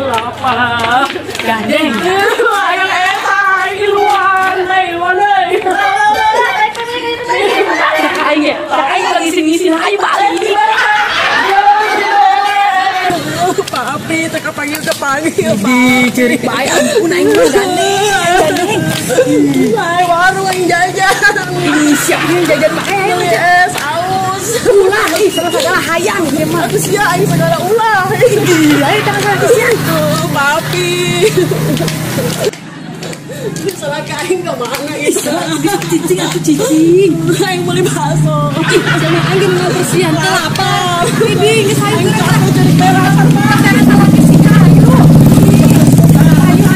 Lapa. Gandeng. Ayo eta iluan euy. Ayo lagi sini ayo balik. Papi teka panggil di cerik bae ampun aing gandeng. Lai warung aing jajan. Siap yang jajan bae. Yes, aus. Ulah ih segala hayang ieu mah. Sia aing segala ulah. Ayo tangan kasihan. Papi. Salah kain ke mana Isa? Cicing aku cicing. Aing beli bakso. Jangan aing mau bersihan lapar. Bibi geus hayang Aku jadi beras apa? salah fisik ayo. Ayo.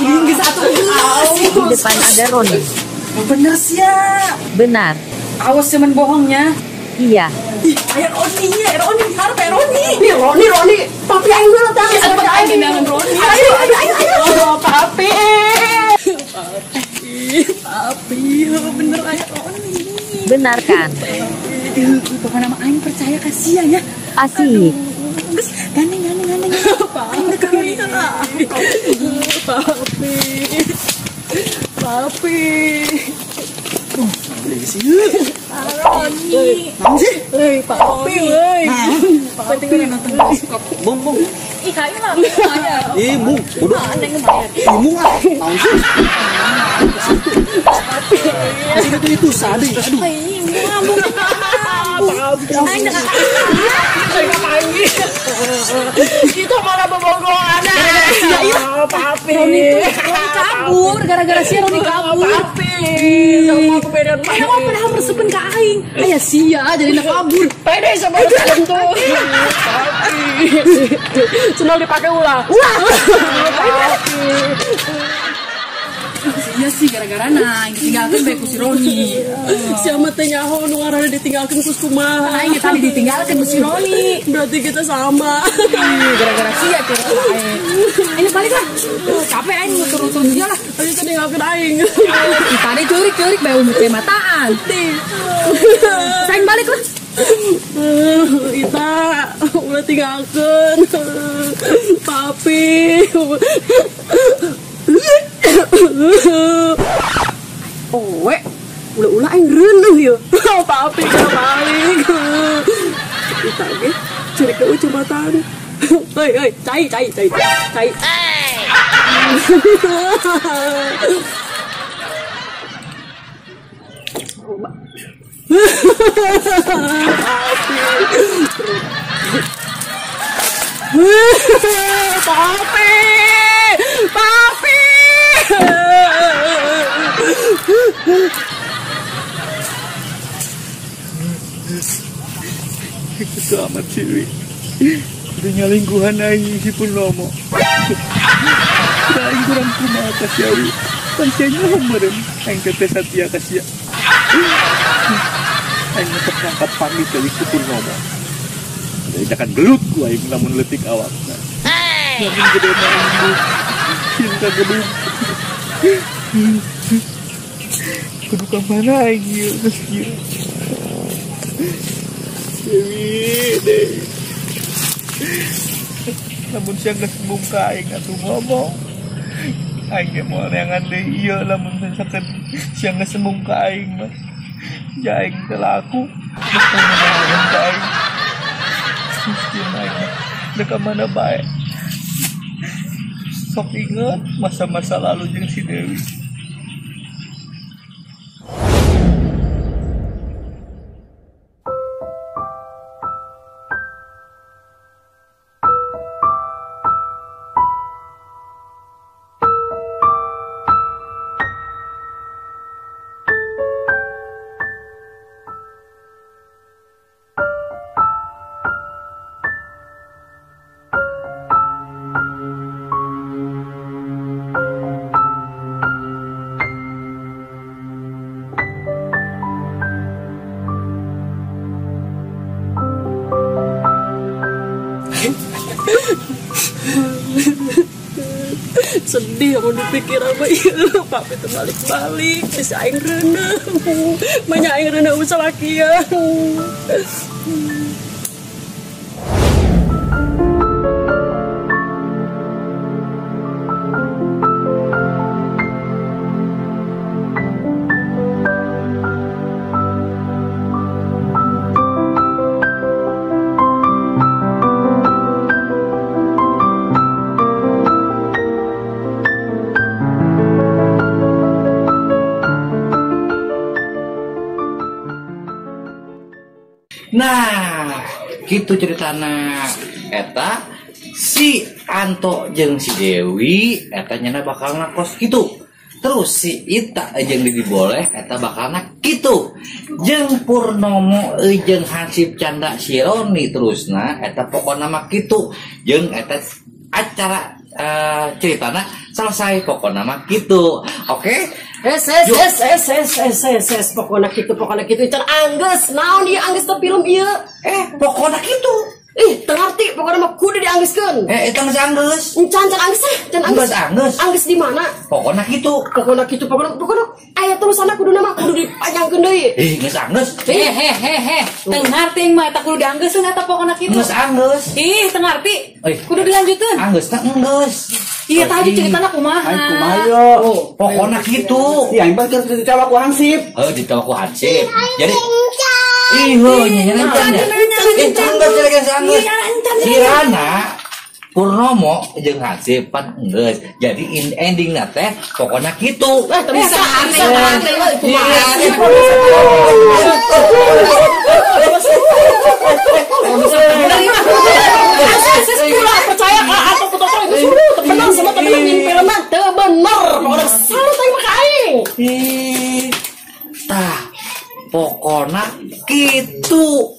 Tinggi satu Di depan ada Roni. Bener sih ya. Benar. Awas teman bohongnya. Iya. Ayo Roni, harap Roni. Nih Roni. Papi aing dulu tang. Ada aing dengan Roni. Ayo. Oh, Papi. Papi, bener ayo Roni. Benar kan? Pokoknya nama aing percaya kasihan ya. Asik. Gandeng. Papi. Roni. Naon sih? Papi, woi. Penting nonton bioskop. Bung. Ih kayu mah ya. Ih, Bung. Udah. Aneh ngebayar. Bung ah. Naon sih? Masih itu sadi. Aduh. Kita malah bobogohan. Papi. Roni kabur gara-gara si Roni kabur. Papi. Sama aku beda. Emang pernah meresepin ke aing. Aya sia jadi nak kabur. Pede sama tentu. Papi. Senang dipakai ulah. Papi. Iya sih gara-gara yang ditinggalkan baik ku si Roni. Siapa teh nyaho nu ngaranna ditinggalkeun ku kumaha. Aing tadi ditinggalkan ku si Roni. Berarti kita sama. Gara-gara sia teh aing. Ayo balik lah. Capek aing mau turun dia lah. Ayo tinggalkeun aing. Tadi curik bae umur teh mataan. Aing balik lah. Ita udah tinggalkeun. Papi. Owe, ulah aing reuneuh yeuh. Papi ka balik. Ita ge cari ke jembatan. Hei, cai. Papi. Selamat sih, udah nyalingkuhan aing si Purnomo. Aing kurang kumaha kasih awi. Pancenya meureun aing teh Satya kasih. Aing tetep ngangkat pamit dari si Purnomo. Jadi akan gelut ku aing lamun leutik awakna. Lamun gede aing cinta gedung. Kudu ka mana aing ieu geus kieu. Dewi. Namun siang geus bungka aing atuh ngomong. Aing ge moal neangan deui ieu lamun misalkan siang geus bungka aing mah. Ja aing teh laku. Geus ngomong ka aing. Miskin aing da ka mana bae. Sok inget masa-masa lalu jeung si Dewi. Sedih mau dipikir apa iya papi teh balik-balik bisa aing renang. Banyak aing renang usah lakian. Nah, gitu ceritana eta si Anto jeung si Dewi eta nyana bakal ngakos gitu. Terus si Ita jeung Didi Boleh eta bakalna kitu. Jeung Purnomo jeung Hansip Canda si Roni terusna eta pokona mah kitu. Jeung eta acara ceritana selesai pokona mah kitu. Oke? Pokona kitu can anggeus naon ieu anggeus teh film ieu. Pokona kitu. Teu ngarti pokona mah kudu dianggeuskeun. Eta geus anggeus. Can anggeus can anggeus. Anggeus di mana? Pokona kitu. Pokona aya tulisanna kuduna mah kudu dipajangkeun deui. Geus anggeus. Teu ngarti mah eta kudu dianggeuskeun eta pokona kitu. Geus anggeus. Teu ngarti. Kudu dilanjutkeun. Anggeus teh anggeus. Iya tadi ceritana kumaha? Kumaha pokona kitu. Iya, aing bakal dicawa ku Hansip. Dicawa ku Hansip. Jadi nyanyi Kirana Purnomo jeung Hansip pan geus. Jadi endingna teh pokona kitu. Bisa. Percaya atau foto-foto itu benar sama temen filman teu bener. Pokona salut aing mah aing. Tah pokona kitu.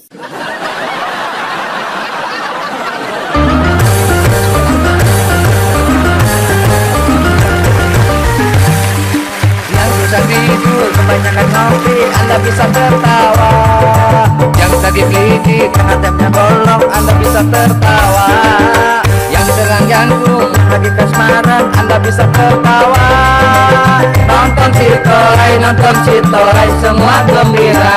Tidur kebanyakan ngopi Anda bisa tertawa. Yang tadi tidur terhadapnya bolong Anda bisa tertawa. Yang sedang jantung lagi kasmaran Anda bisa tertawa. Nonton Citorai semua gembira.